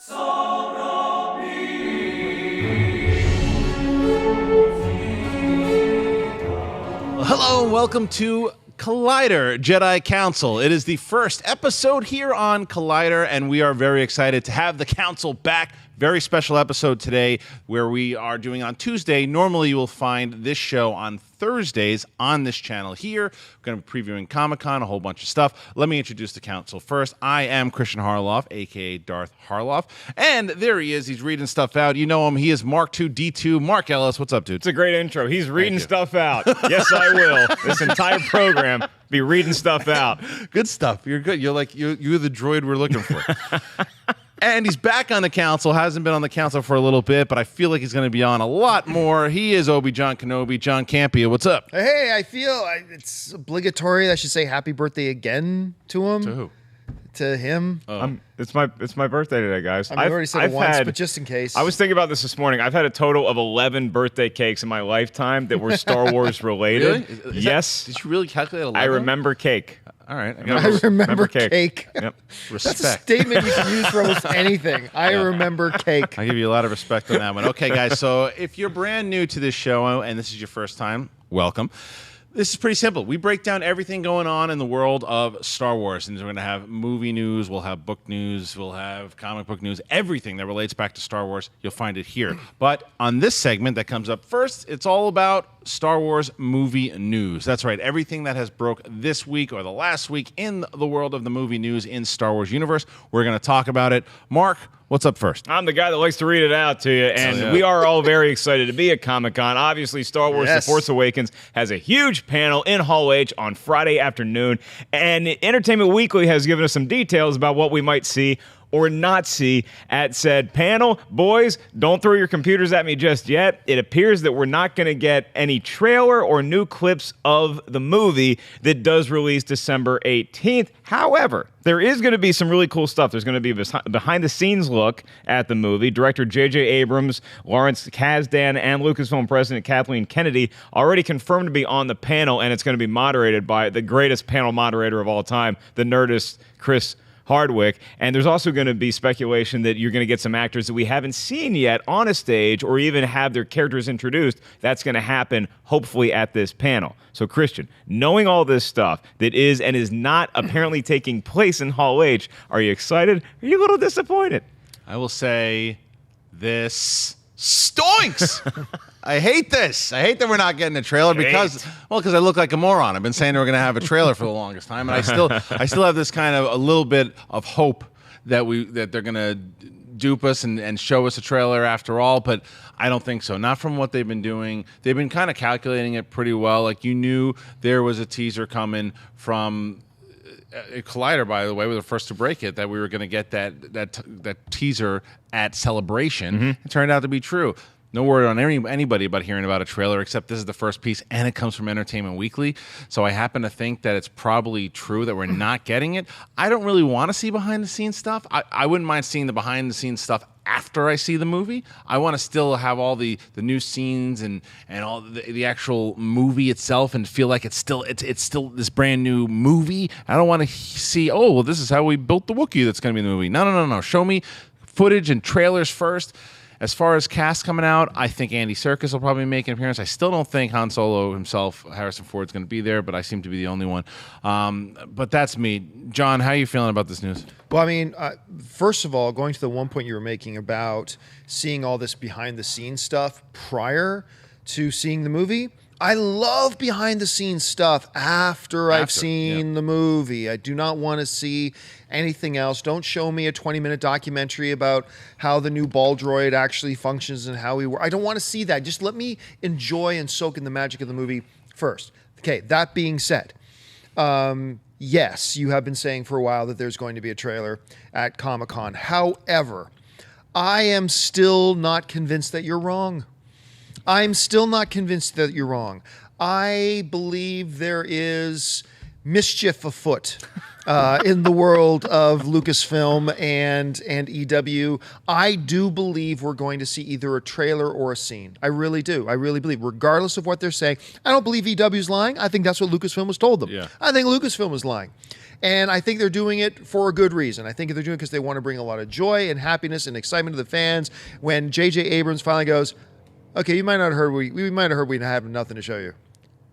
Hello and welcome to Collider Jedi Council. It is the first episode here on Collider, and we are very excited to have the Council back. Very special episode today where we are doing on Tuesday. Normally you will find this show on Thursdays on this channel here. We're going to be previewing Comic-Con, a whole bunch of stuff. Let me introduce the Council first. I am Kristian Harloff, a.k.a. Darth Harloff. And there he is. He's reading stuff out. You know him. He is Mark II D2. Mark Ellis. What's up, dude? It's a great intro. He's reading stuff out. Yes, I will. This entire program be reading stuff out. Good stuff. You're good. You're the droid we're looking for. And he's back on the Council. Hasn't been on the Council for a little bit, but I feel like he's going to be on a lot more. He is Obi-Wan Kenobi. John Campea, what's up? Hey, I feel it's obligatory that I should say happy birthday again to him. To who? To him. It's my birthday today, guys. I mean, I've already said it once, but just in case. I was thinking about this morning. I've had a total of 11 birthday cakes in my lifetime that were Star Wars related. Really? Yes. Did you really calculate 11? I remember cake. All right. I remember cake. Yep. Respect. That's a statement you can use for almost anything. I remember cake. I give you a lot of respect on that one. Okay, guys, so if you're brand new to this show and this is your first time, welcome. This is pretty simple. We break down everything going on in the world of Star Wars. And we're going to have movie news, we'll have book news, we'll have comic book news, everything that relates back to Star Wars, you'll find it here. But on this segment that comes up first, it's all about Star Wars movie news. That's right. Everything that has broke this week or the last week in the world of the movie news in Star Wars universe, we're going to talk about it. Mark, what's up first? I'm the guy that likes to read it out to you, and we are all very excited to be at Comic-Con. Obviously, Star Wars The Force Awakens has a huge panel in Hall H on Friday afternoon, and Entertainment Weekly has given us some details about what we might see or not see at said panel. Boys, don't throw your computers at me just yet. It appears that we're not going to get any trailer or new clips of the movie that does release December 18th. However, there is going to be some really cool stuff. There's going to be a behind-the-scenes look at the movie. Director J.J. Abrams, Lawrence Kasdan, and Lucasfilm President Kathleen Kennedy already confirmed to be on the panel, and it's going to be moderated by the greatest panel moderator of all time, the nerdist Chris Hardwick. And there's also going to be speculation that you're going to get some actors that we haven't seen yet on a stage or even have their characters introduced. That's going to happen hopefully at this panel. So Kristian, knowing all this stuff that is and is not apparently taking place in Hall H, are you excited? Are you a little disappointed? I will say this stinks. I hate this. I hate that we're not getting a trailer because I look like a moron. I've been saying we're going to have a trailer for the longest time, and I still have this kind of a little bit of hope that they're going to dupe us and show us a trailer after all, but I don't think so. Not from what they've been doing. They've been kind of calculating it pretty well. Like, you knew there was a teaser coming from Collider, by the way, we were the first to break it, that we were going to get that teaser at Celebration. It turned out to be true. No word on anybody about hearing about a trailer, except this is the first piece, and it comes from Entertainment Weekly. So I happen to think that it's probably true that we're not getting it. I don't really want to see behind-the-scenes stuff. I wouldn't mind seeing the behind-the-scenes stuff after I see the movie. I want to still have all the new scenes and all the actual movie itself and feel like it's still this brand new movie. I don't want to see, oh, well, this is how we built the Wookiee that's going to be in the movie. No. Show me footage and trailers first. As far as cast coming out, I think Andy Serkis will probably make an appearance. I still don't think Han Solo himself, Harrison Ford, is going to be there, but I seem to be the only one. But that's me. John, how are you feeling about this news? Well, I mean, first of all, going to the one point you were making about seeing all this behind-the-scenes stuff prior to seeing the movie, I love behind-the-scenes stuff after I've seen the movie. I do not want to see anything else. Don't show me a 20-minute documentary about how the new ball droid actually functions and how he works. I don't want to see that. Just let me enjoy and soak in the magic of the movie first. Okay, that being said, yes, you have been saying for a while that there's going to be a trailer at Comic-Con. However, I am still not convinced that you're wrong. I'm still not convinced that you're wrong. I believe there is mischief afoot in the world of Lucasfilm and EW. I do believe we're going to see either a trailer or a scene. I really do. I really believe, regardless of what they're saying. I don't believe EW's lying. I think that's what Lucasfilm has told them. Yeah. I think Lucasfilm is lying. And I think they're doing it for a good reason. I think they're doing it because they want to bring a lot of joy and happiness and excitement to the fans. When J.J. Abrams finally goes, okay, you might not have heard we might have heard we have nothing to show you,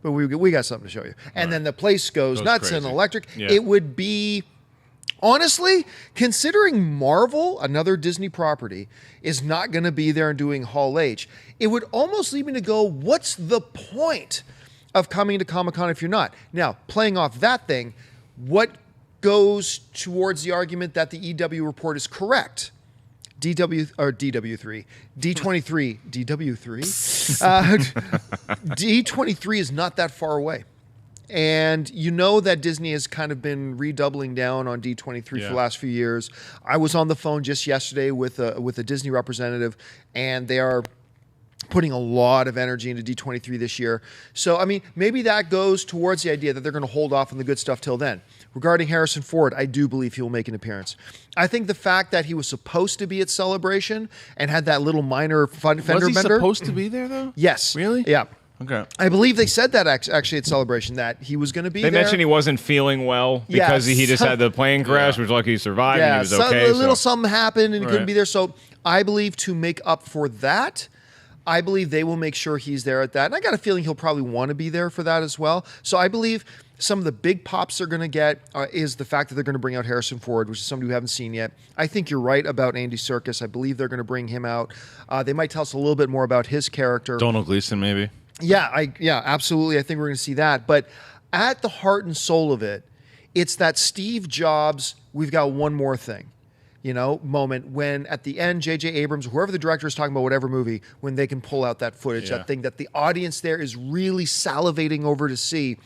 but we got something to show you. And then the place goes nuts crazy. and electric. Yeah. It would be, honestly, considering Marvel, another Disney property, is not going to be there and doing Hall H, it would almost lead me to go, what's the point of coming to Comic-Con if you're not? Now, playing off that thing, what goes towards the argument that the EW report is correct? D23, D23 is not that far away. And you know that Disney has kind of been redoubling down on D23 for the last few years. I was on the phone just yesterday with a Disney representative, and they are putting a lot of energy into D23 this year. So, I mean, maybe that goes towards the idea that they're going to hold off on the good stuff till then. Regarding Harrison Ford, I do believe he will make an appearance. I think the fact that he was supposed to be at Celebration and had that little minor fender bender. Was he supposed to be there, though? Yes. Really? Yeah. Okay. I believe they said that actually at Celebration, that he was going to be there. They mentioned he wasn't feeling well because he just had the plane crash, which lucky he survived and he was okay. A little something happened and he couldn't be there. So I believe to make up for that, I believe they will make sure he's there at that. And I got a feeling he'll probably want to be there for that as well. So I believe some of the big pops they're going to get is the fact that they're going to bring out Harrison Ford, which is somebody we haven't seen yet. I think you're right about Andy Serkis. I believe they're going to bring him out. They might tell us a little bit more about his character. Donald Gleason, maybe. Yeah, absolutely. I think we're going to see that. But at the heart and soul of it, it's that Steve Jobs, we've got one more thing, moment when at the end, J.J. Abrams, whoever the director is talking about, whatever movie, when they can pull out that footage, that thing that the audience there is really salivating over to see.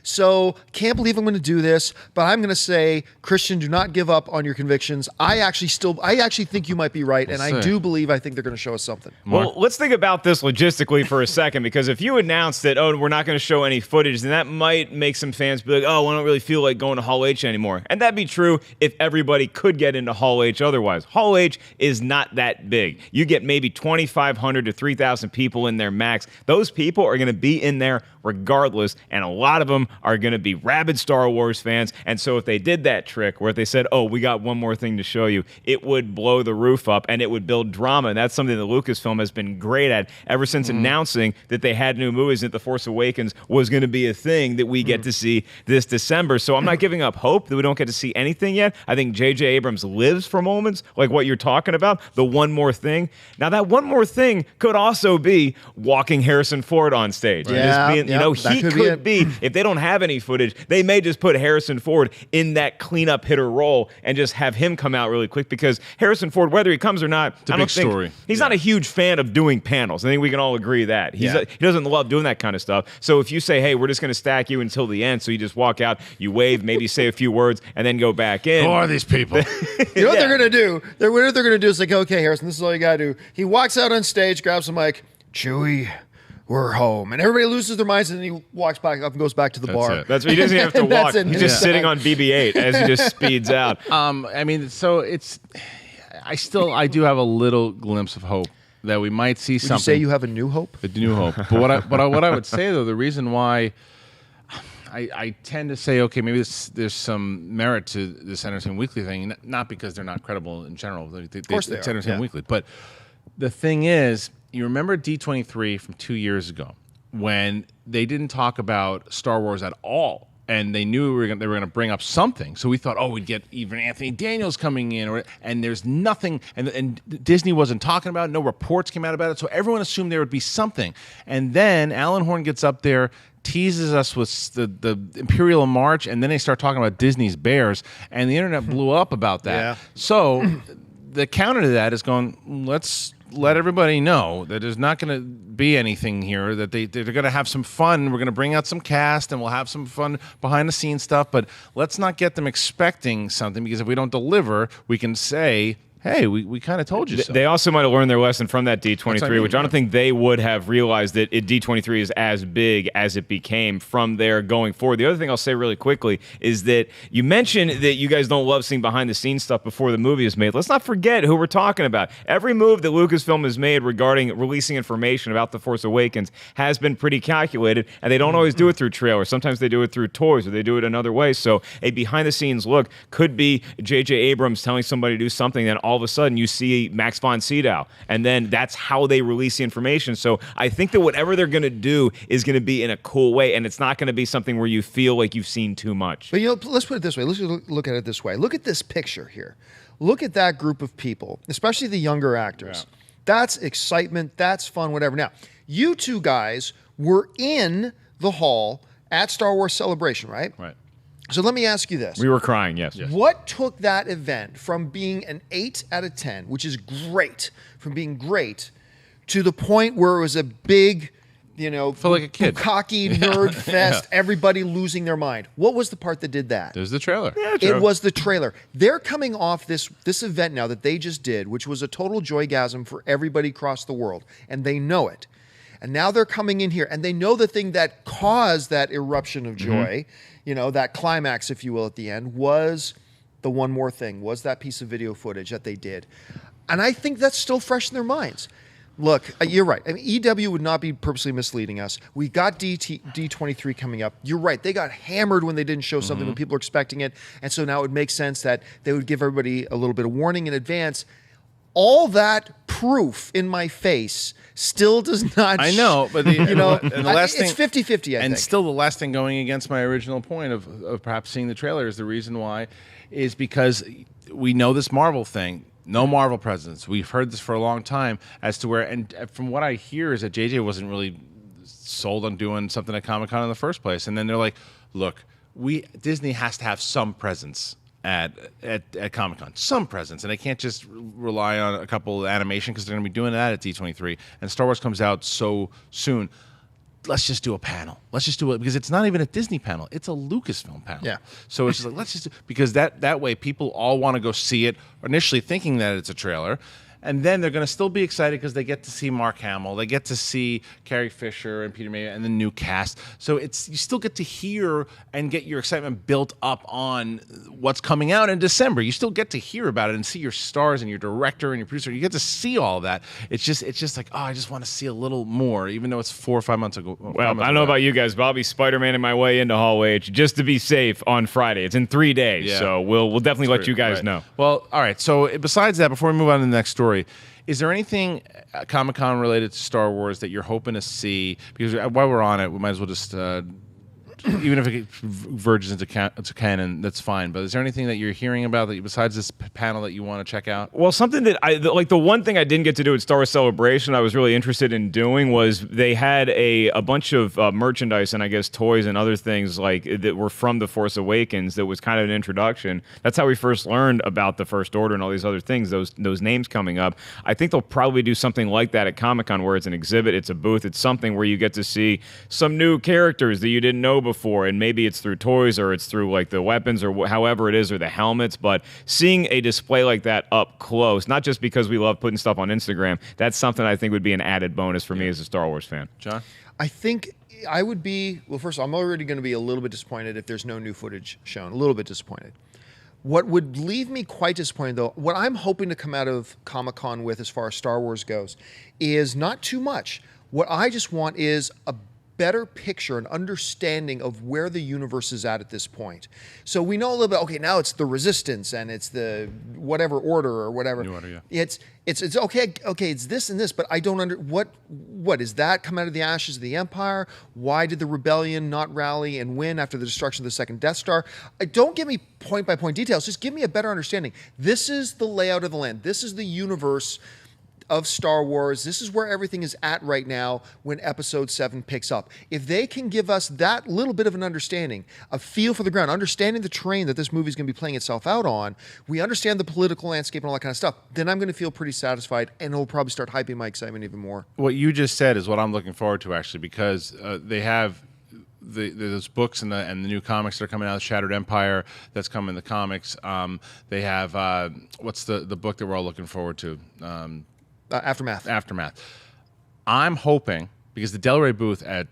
So can't believe I'm going to do this, but I'm going to say, Kristian, do not give up on your convictions. I actually think you might be right, and I do believe I think they're going to show us something. Well, let's think about this logistically for a second, because if you announce that, we're not going to show any footage, then that might make some fans be like, I don't really feel like going to Hall H anymore. And that'd be true if everybody could get into Hall H otherwise. Hall H is not that big. You get maybe 2,500 to 3,000 people in there max. Those people are going to be in there regardless, and a lot of them are going to be rabid Star Wars fans. And so if they did that trick where if they said, we got one more thing to show you, it would blow the roof up and it would build drama. And that's something that Lucasfilm has been great at ever since announcing that they had new movies and that The Force Awakens was going to be a thing that we get to see this December. So I'm not giving up hope that we don't get to see anything yet. I think J.J. Abrams lives for moments like what you're talking about, the one more thing. Now that one more thing could also be walking Harrison Ford on stage. Yeah. He could be, if they don't have any footage, they may just put Harrison Ford in that cleanup hitter role and just have him come out really quick, because Harrison Ford, whether he comes or not, it's a big story. He's not a huge fan of doing panels. I think we can all agree that. He doesn't love doing that kind of stuff. So if you say, hey, we're just going to stack you until the end, so you just walk out, you wave, maybe say a few words, and then go back in. Who are these people? You know what they're going to do? What they're going to do is like, okay, Harrison, this is all you got to do. He walks out on stage, grabs the mic, Chewie, we're home. And everybody loses their minds, and then he walks back up and goes back to the bar. That's what he doesn't have to walk. He's just sitting on BB-8 as he just speeds out. So I do have a little glimpse of hope that we might see something. Would you say you have a new hope? A new hope. But what I would say, though, the reason why I tend to say, okay, maybe there's some merit to this Entertainment Weekly thing, not because they're not credible in general. Of course they are. It's Entertainment Weekly. But the thing is, you remember D23 from 2 years ago when they didn't talk about Star Wars at all, and they knew they were going to bring up something. So we thought, we'd get even Anthony Daniels coming in, and there's nothing, and Disney wasn't talking about it. No reports came out about it, so everyone assumed there would be something. And then Alan Horn gets up there, teases us with the Imperial March, and then they start talking about Disney's Bears, and the internet blew up about that. Yeah. So the counter to that is going, let's let everybody know that there's not going to be anything here, that they're going to have some fun. We're going to bring out some cast and we'll have some fun behind the scenes stuff, but let's not get them expecting something, because if we don't deliver, we can say, hey, we kind of told you so. They also might have learned their lesson from that D23, which I don't yeah. think they would have realized that D23 is as big as it became from there going forward. The other thing I'll say really quickly is that you mentioned that you guys don't love seeing behind-the-scenes stuff before the movie is made. Let's not forget who we're talking about. Every move that Lucasfilm has made regarding releasing information about The Force Awakens has been pretty calculated, and they don't always do it through trailers. Sometimes they do it through toys, or they do it another way. So a behind-the-scenes look could be J.J. Abrams telling somebody to do something, then all of a sudden you see Max von Sydow, and then that's how they release the information. So I think that whatever they're going to do is going to be in a cool way, and it's not going to be something where you feel like you've seen too much. But let's put it this way. Let's look at it this way. Look at this picture here. Look at that group of people, especially the younger actors. Yeah. That's excitement. That's fun, whatever. Now, you two guys were in the hall at Star Wars Celebration, right? Right. So let me ask you this. We were crying, yes. What took that event from being an 8 out of 10, which is great, from being great, to the point where it was a big, felt like a kid, cocky nerd fest, everybody losing their mind? What was the part that did that? There's the trailer. Yeah, it was the trailer. They're coming off this event now that they just did, which was a total joygasm for everybody across the world, and they know it. And now they're coming in here, and they know the thing that caused that eruption of joy, that climax, if you will, at the end, was the one more thing, was that piece of video footage that they did. And I think that's still fresh in their minds. Look, you're right. I mean, EW would not be purposely misleading us. We got D23 coming up. You're right. They got hammered when they didn't show something when people were expecting it. And so now it would make sense that they would give everybody a little bit of warning in advance. All that proof in my face still does not... I know, but and the last thing... It's 50-50, I think. And still the last thing going against my original point of perhaps seeing the trailer is the reason why is because we know this Marvel thing. No Marvel presence. We've heard this for a long time as to where... And from what I hear is that JJ wasn't really sold on doing something at Comic-Con in the first place. And then they're like, look, Disney has to have some presence at Comic-Con, some presence, and they can't just rely on a couple of animation because they're going to be doing that at D23, and Star Wars comes out so soon. Let's just do a panel. Let's just do it because it's not even a Disney panel; it's a Lucasfilm panel. Yeah. So it's just like let's just because that way people all want to go see it initially thinking that it's a trailer. And then they're going to still be excited because they get to see Mark Hamill, they get to see Carrie Fisher and Peter Mayhew and the new cast. So you still get to hear and get your excitement built up on what's coming out in December. You still get to hear about it and see your stars and your director and your producer. You get to see all of that. It's just like, oh, I just want to see a little more, even though it's 4 or 5 months ago. Well, I don't know about you guys, but I'll be Spider-Man in my way into Hall H just to be safe on Friday. It's in 3 days, so we'll definitely let you guys know. Well, all right. So besides that, before we move on to the next story, is there anything Comic-Con related to Star Wars that you're hoping to see? Because while we're on it, we might as well just, even if it verges into canon, that's fine. But is there anything that you're hearing about that besides this panel that you want to check out? Well, something that the one thing I didn't get to do at Star Wars Celebration I was really interested in doing was they had a bunch of merchandise and I guess toys and other things that were from The Force Awakens that was kind of an introduction. That's how we first learned about the First Order and all these other things, those names coming up. I think they'll probably do something like that at Comic-Con where it's an exhibit, it's a booth, it's something where you get to see some new characters that you didn't know before, and maybe it's through toys or it's through the weapons or however it is, or the helmets. But seeing a display like that up close, not just because we love putting stuff on Instagram, that's something I think would be an added bonus for me as a Star Wars fan. John? I think I would be, well, first of all, I'm already going to be a little bit disappointed if there's no new footage shown. A little bit disappointed. What would leave me quite disappointed, though, what I'm hoping to come out of Comic-Con with as far as Star Wars goes is not too much. What I just want is a better picture and understanding of where the universe is at this point. So we know a little bit, okay, now it's the Resistance and it's the whatever order or whatever. New Order, yeah. It's okay, it's this and this, but I don't what is that come out of the ashes of the Empire? Why did the rebellion not rally and win after the destruction of the second Death Star? Don't give me point by point details, just give me a better understanding. This is the layout of the land. This is the universe of Star Wars. This is where everything is at right now when Episode 7 picks up. If they can give us that little bit of an understanding, a feel for the ground, understanding the terrain that this movie is going to be playing itself out on, we understand the political landscape and all that kind of stuff, then I'm going to feel pretty satisfied, and it'll probably start hyping my excitement even more. What you just said is what I'm looking forward to, actually, because they have those books and the new comics that are coming out, Shattered Empire that's coming in the comics. They have what's the book that we're all looking forward to? Aftermath. I'm hoping, because the Del Rey booth at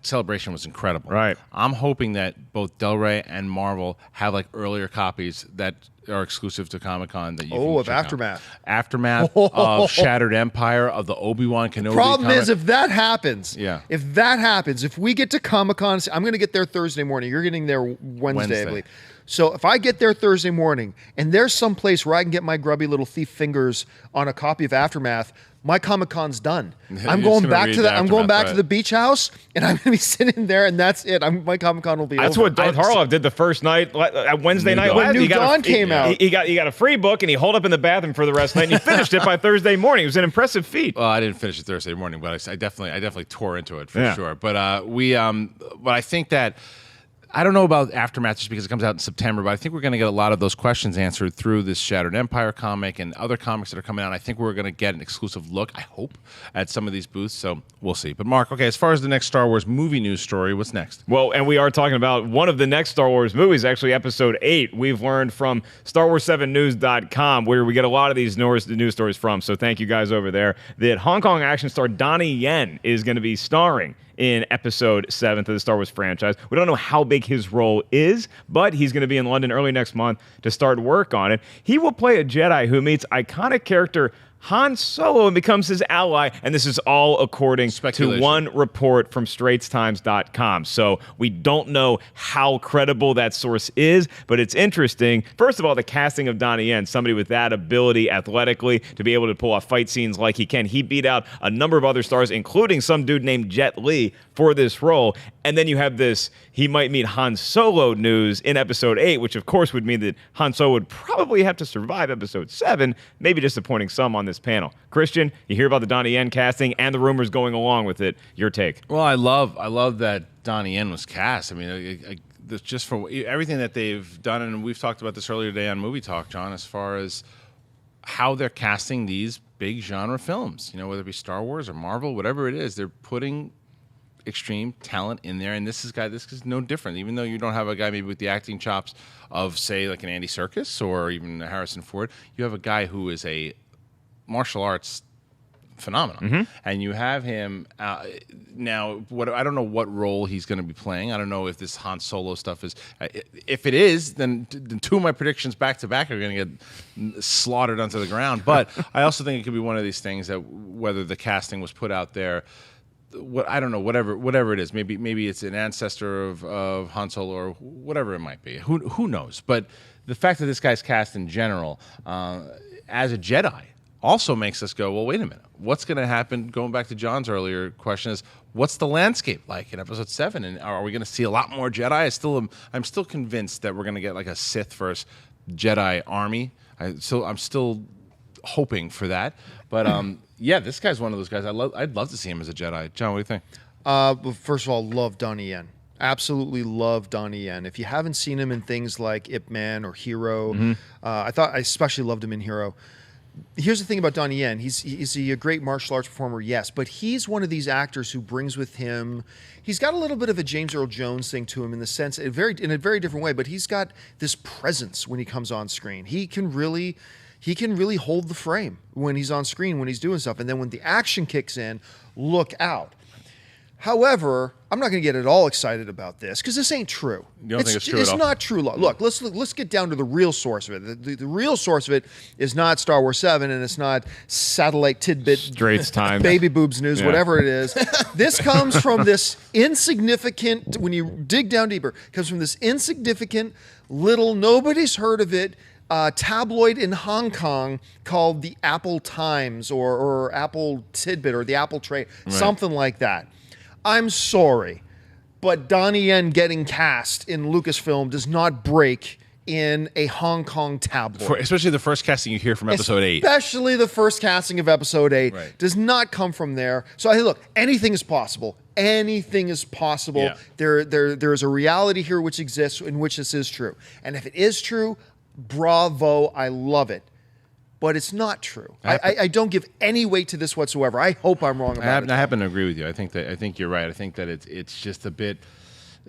Celebration was incredible. Right. I'm hoping that both Del Rey and Marvel have like earlier copies that are exclusive to Comic-Con that you can of check out. Aftermath. Of Shattered Empire, of the Obi-Wan Kenobi. Problem is, if that happens, if we get to Comic-Con, I'm going to get there Thursday morning. You're getting there Wednesday, I believe. So if I get there Thursday morning and there's some place where I can get my grubby little thief fingers on a copy of Aftermath, my Comic-Con's done. I'm going back to the beach house, and I'm going to be sitting there, and that's it. My Comic-Con will be That's over. what Darth Harloff did the first night, Wednesday night. When New Dawn came out. He got a free book, and he holed up in the bathroom for the rest of the night, and he finished it by Thursday morning. It was an impressive feat. Well, I didn't finish it Thursday morning, but I definitely tore into it for sure. But but I think that. I don't know about Aftermath just because it comes out in September, but I think we're going to get a lot of those questions answered through this Shattered Empire comic and other comics that are coming out. I think we're going to get an exclusive look, I hope, at some of these booths, so we'll see. But Mark, okay, as far as the next Star Wars movie news story, what's next? Well, and we are talking about one of the next Star Wars movies, actually Episode 8. We've learned from StarWars7News.com, where we get a lot of these news stories from, so thank you guys over there, that Hong Kong action star Donnie Yen is going to be starring in Episode 7 of the Star Wars franchise. We don't know how big his role is, but he's going to be in London early next month to start work on it. He will play a Jedi who meets iconic character Han Solo and becomes his ally, and this is all according to one report from StraitsTimes.com. So we don't know how credible that source is, but it's interesting. First of all, the casting of Donnie Yen, somebody with that ability athletically to be able to pull off fight scenes like he can. He beat out a number of other stars, including some dude named Jet Li, for this role. And then you have this, he might meet Han Solo news in Episode 8, which of course would mean that Han Solo would probably have to survive Episode 7, maybe disappointing some on this panel. Christian, you hear about the Donnie Yen casting and the rumors going along with it. Your take? Well, I love that Donnie Yen was cast. I mean, just for everything that they've done, and we've talked about this earlier today on Movie Talk, John, as far as how they're casting these big genre films. You know, whether it be Star Wars or Marvel, whatever it is, they're putting extreme talent in there, and this is no different. Even though you don't have a guy maybe with the acting chops of, say, like an Andy Serkis or even Harrison Ford, you have a guy who is a martial arts phenomenon, and you have him now. I don't know what role he's going to be playing. I don't know if this Han Solo stuff is. If it is, then two of my predictions back to back are going to get slaughtered onto the ground. But I also think it could be one of these things that whether the casting was put out there. I don't know, whatever it is. Maybe it's an ancestor of Han Solo or whatever it might be. Who knows? But the fact that this guy's cast in general as a Jedi also makes us go, well, wait a minute. What's going to happen? Going back to John's earlier question is, what's the landscape like in Episode 7? And are we going to see a lot more Jedi? I'm still convinced that we're going to get like a Sith versus Jedi army. I'm still hoping for that. But yeah, this guy's one of those guys. I'd love to see him as a Jedi. John, what do you think? Well, first of all, love Donnie Yen. Absolutely love Donnie Yen. If you haven't seen him in things like Ip Man or Hero, I especially loved him in Hero. Here's the thing about Donnie Yen. He's a great martial arts performer, yes, but he's one of these actors who brings with him, he's got a little bit of a James Earl Jones thing to him in the sense, in a very different way, but he's got this presence when he comes on screen. He can really hold the frame when he's on screen, when he's doing stuff. And then when the action kicks in, look out. However, I'm not going to get at all excited about this because this ain't true. You don't think it's true at all? It's not true. Look, let's get down to the real source of it. The real source of it is not Star Wars 7, and it's not satellite tidbit, Straits Times, baby boobs news, whatever it is. This comes from this insignificant, when you dig down deeper, comes from this insignificant little, nobody's heard of it, tabloid in Hong Kong called the Apple Times or Apple Tidbit or the Apple Trade, something like that. I'm sorry, but Donnie Yen getting cast in Lucasfilm does not break in a Hong Kong tabloid. Especially the first casting you hear from Episode 8. Especially the first casting of Episode 8 does not come from there. So, hey, look, anything is possible. Anything is possible. Yeah. There is a reality here which exists in which this is true. And if it is true, bravo, I love it. But it's not true. I don't give any weight to this whatsoever. I hope I'm wrong about it. I happen to agree with you. I think you're right. I think that it's just a bit.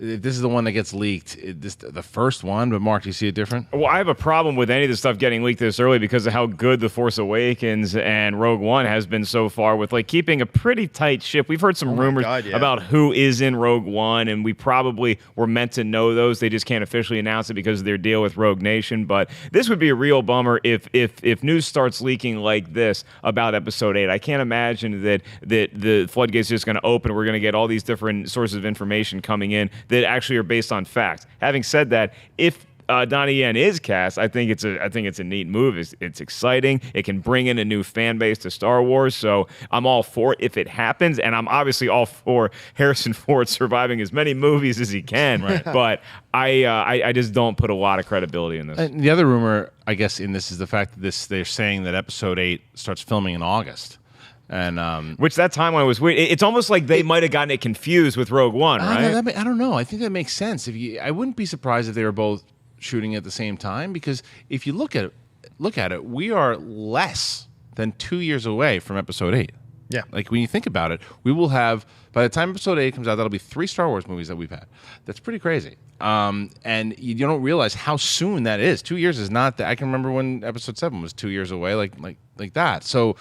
if this is the one that gets leaked, this the first one. But Mark, do you see it different? Well, I have a problem with any of this stuff getting leaked this early because of how good The Force Awakens and Rogue One has been so far with like keeping a pretty tight ship. We've heard some rumors about who is in Rogue One, and we probably were meant to know those. They just can't officially announce it because of their deal with Rogue Nation. But this would be a real bummer if news starts leaking like this about Episode 8. I can't imagine that the floodgates are just going to open. We're going to get all these different sources of information coming in that actually are based on fact. Having said that, if Donnie Yen is cast, I think it's a neat move. It's exciting. It can bring in a new fan base to Star Wars. So I'm all for it if it happens, and I'm obviously all for Harrison Ford surviving as many movies as he can. Right. But I just don't put a lot of credibility in this. And the other rumor, I guess, in this is the fact that they're saying that Episode 8 starts filming in August. And which that timeline was weird. It's almost like they might have gotten it confused with Rogue One, right? I don't know. I think that makes sense. I wouldn't be surprised if they were both shooting at the same time, because if you look at it, we are less than 2 years away from Episode 8. Yeah. Like when you think about it, we will have, by the time Episode 8 comes out, that'll be 3 Star Wars movies that we've had. That's pretty crazy. And you don't realize how soon that is. 2 years is not that. I can remember when Episode 7 was 2 years away, like that. So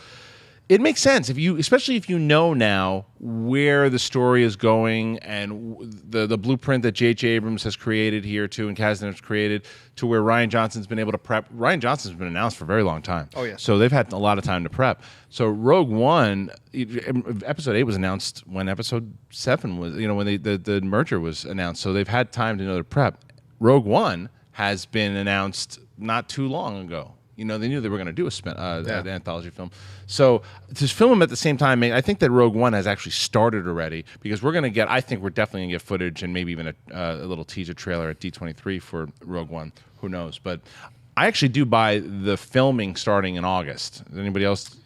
it makes sense especially if you know now where the story is going and the blueprint that J.J. Abrams has created here too, and Kasdan has created, to where Rian Johnson's been able to prep. Rian Johnson's been announced for a very long time. Oh yeah. So they've had a lot of time to prep. So Rogue One, Episode 8 was announced when Episode 7 was, when the merger was announced. So they've had time to know to prep. Rogue One has been announced not too long ago. They knew they were going to do an anthology film. So to film them at the same time, I think that Rogue One has actually started already, because we're definitely going to get footage and maybe even a little teaser trailer at D23 for Rogue One. Who knows? But I actually do buy the filming starting in August. Is anybody else?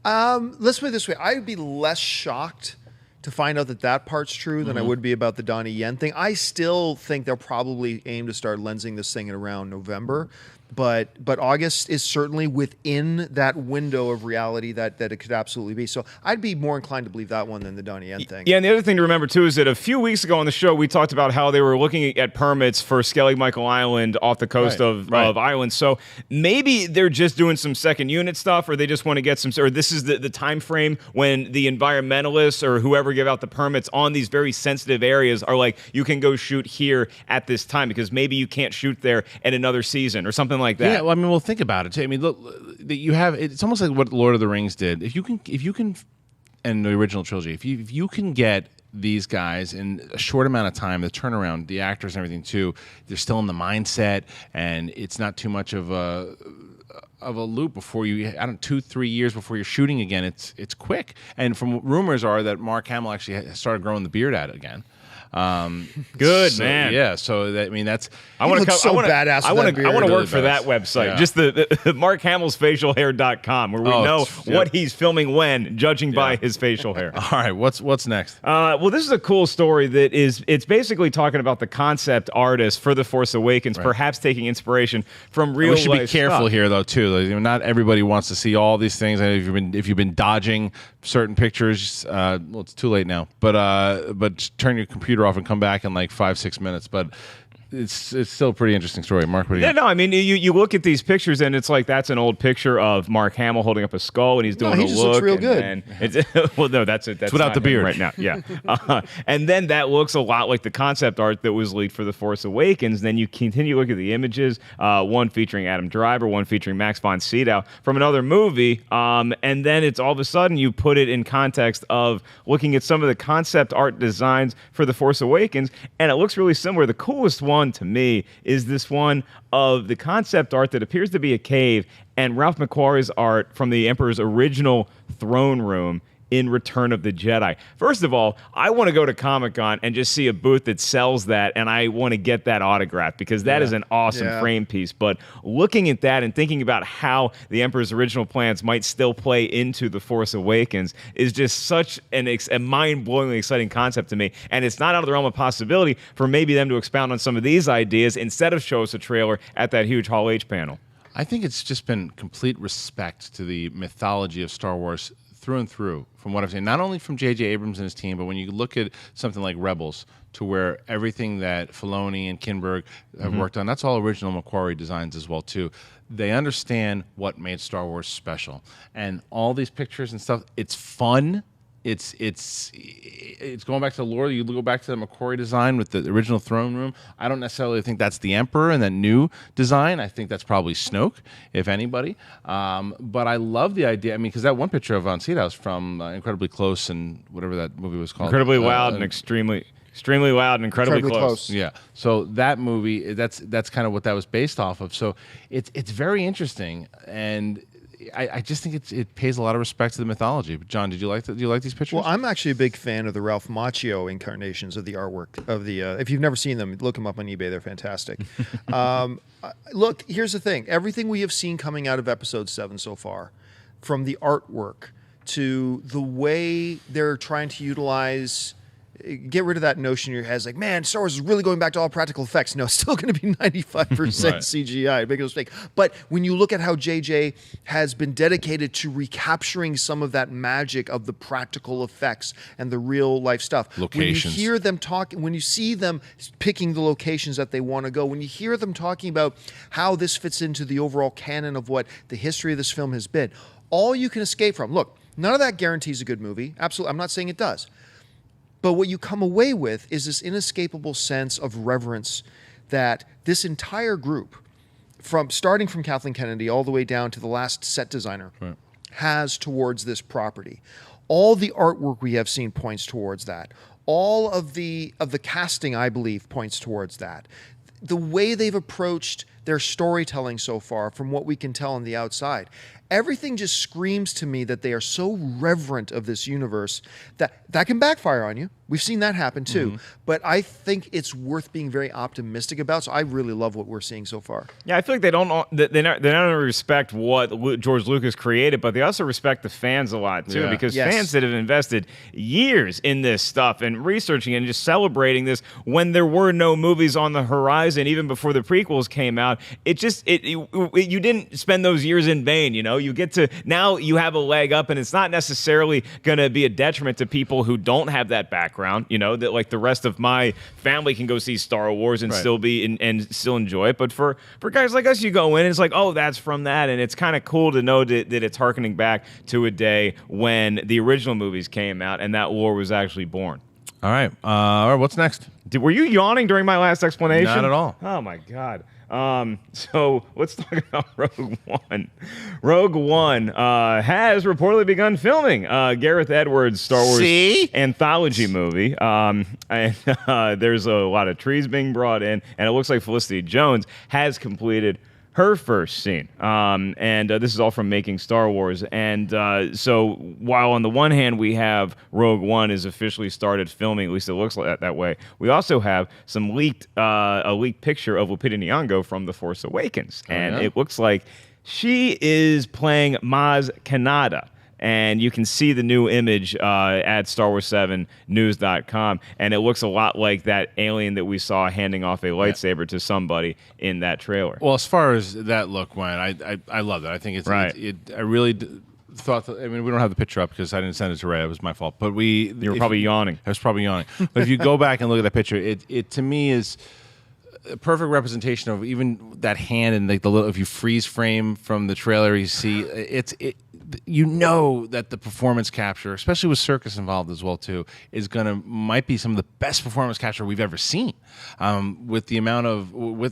Let's put it this way. I'd be less shocked to find out that part's true than I would be about the Donnie Yen thing. I still think they'll probably aim to start lensing this thing in around November. But August is certainly within that window of reality that it could absolutely be. So I'd be more inclined to believe that one than the Donnie Yen thing. Yeah, and the other thing to remember, too, is that a few weeks ago on the show, we talked about how they were looking at permits for Skellig Michael Island off the coast of Ireland. So maybe they're just doing some second unit stuff, or they just want to get some, or this is the time frame when the environmentalists or whoever give out the permits on these very sensitive areas are like, you can go shoot here at this time, because maybe you can't shoot there in another season or something like that. Yeah, well, we'll think about it too. Look, you have, it's almost like what Lord of the Rings did. If you can, and the original trilogy, if you can get these guys in a short amount of time, the turnaround, the actors and everything too, they're still in the mindset, and it's not too much of a loop before you, 2-3 years before you're shooting again. It's quick. And from rumors are that Mark Hamill actually started growing the beard out again. Good man. Yeah. So that's. I want to badass. I want to really work for that website. Yeah. Just the Mark Hamill's facialhair.com, where we know what he's filming when, judging by his facial hair. All right. What's next? Well, this is a cool story it's basically talking about the concept artist for The Force Awakens, perhaps taking inspiration from real life. We should be careful here, though, too. Not everybody wants to see all these things. If you've been dodging certain pictures, well, it's too late now. But turn your computer off and come back in like 5-6 minutes. But it's still a pretty interesting story. Mark, what do you got? You look at these pictures and it's like that's an old picture of Mark Hamill holding up a skull and he's doing he a just look. Looks real good. And well, no, that's without the beard right now. Yeah, and then that looks a lot like the concept art that was leaked for The Force Awakens. Then you continue to look at the images, one featuring Adam Driver, one featuring Max von Sydow from another movie, and then it's all of a sudden you put it in context of looking at some of the concept art designs for The Force Awakens, and it looks really similar. The coolest one to me is this one of the concept art that appears to be a cave and Ralph McQuarrie's art from the Emperor's original throne room in Return of the Jedi. First of all, I want to go to Comic-Con and just see a booth that sells that, and I want to get that autograph because that is an awesome frame piece. But looking at that and thinking about how the Emperor's original plans might still play into The Force Awakens is just such a mind-blowingly exciting concept to me. And it's not out of the realm of possibility for maybe them to expound on some of these ideas instead of show us a trailer at that huge Hall H panel. I think it's just been complete respect to the mythology of Star Wars through and through from what I've seen. Not only from J.J. Abrams and his team, but when you look at something like Rebels, to where everything that Filoni and Kinberg have worked on, that's all original McQuarrie designs as well too. They understand what made Star Wars special, and all these pictures and stuff. It's fun. It's going back to the lore. You go back to the McQuarrie design with the original throne room. I don't necessarily think that's the Emperor in that new design. I think that's probably Snoke, if anybody. But I love the idea. I mean, because that one picture of Von Sydow from Incredibly Close and whatever that movie was called. Incredibly Loud and Extremely loud and incredibly close. Yeah. So that movie, that's kind of what that was based off of. So it's very interesting, and I just think it pays a lot of respect to the mythology. But John, do you like these pictures? Well, I'm actually a big fan of the Ralph Macchio incarnations of the artwork of the. If you've never seen them, look them up on eBay. They're fantastic. Look, here's the thing: everything we have seen coming out of Episode 7 so far, from the artwork to the way they're trying to utilize. Get rid of that notion in your head. It's like, man, Star Wars is really going back to all practical effects. No, it's still going to be 95% CGI. Big mistake. But when you look at how JJ has been dedicated to recapturing some of that magic of the practical effects and the real life stuff. Locations. When you hear them talking, when you see them picking the locations that they want to go, when you hear them talking about how this fits into the overall canon of what the history of this film has been, all you can escape from. Look, none of that guarantees a good movie. Absolutely. I'm not saying it does. But what you come away with is this inescapable sense of reverence that this entire group, starting from Kathleen Kennedy all the way down to the last set designer, has towards this property. All the artwork we have seen points towards that. All of the casting, I believe, points towards that. The way they've approached their storytelling so far, from what we can tell on the outside, everything just screams to me that they are so reverent of this universe that can backfire on you. We've seen that happen too. But I think it's worth being very optimistic about. So I really love what we're seeing so far. Yeah, I feel like they not only respect what George Lucas created, but they also respect the fans a lot too, because fans that have invested years in this stuff and researching and just celebrating this when there were no movies on the horizon, even before the prequels came out. You didn't spend those years in vain. You know, you get to now you have a leg up, and it's not necessarily going to be a detriment to people who don't have that background. You know, that like the rest of my family can go see Star Wars and still be and still enjoy it. But for guys like us, you go in and it's like, oh, that's from that, and it's kind of cool to know that it's harkening back to a day when the original movies came out and that war was actually born. All right. What's next? Were you yawning during my last explanation? Not at all. Oh my God. So let's talk about Rogue One. Rogue One has reportedly begun filming Gareth Edwards' Star Wars anthology movie. And there's a lot of trees being brought in, and it looks like Felicity Jones has completed her first scene. And this is all from Making Star Wars. And so while on the one hand we have Rogue One is officially started filming, at least it looks like that way, we also have some a leaked picture of Lupita Nyong'o from The Force Awakens. And it looks like she is playing Maz Kanata. And you can see the new image at StarWars7News.com, and it looks a lot like that alien that we saw handing off a lightsaber to somebody in that trailer. Well, as far as that look went, I love it. I think it's right. I really thought that, I mean, we don't have the picture up because I didn't send it to Ray. It was my fault. But you were probably yawning. I was probably yawning. But if you go back and look at that picture, it to me is a perfect representation of even that hand and like the little. If you freeze frame from the trailer, you see you know that the performance capture, especially with circus involved as well too, might be some of the best performance capture we've ever seen. With the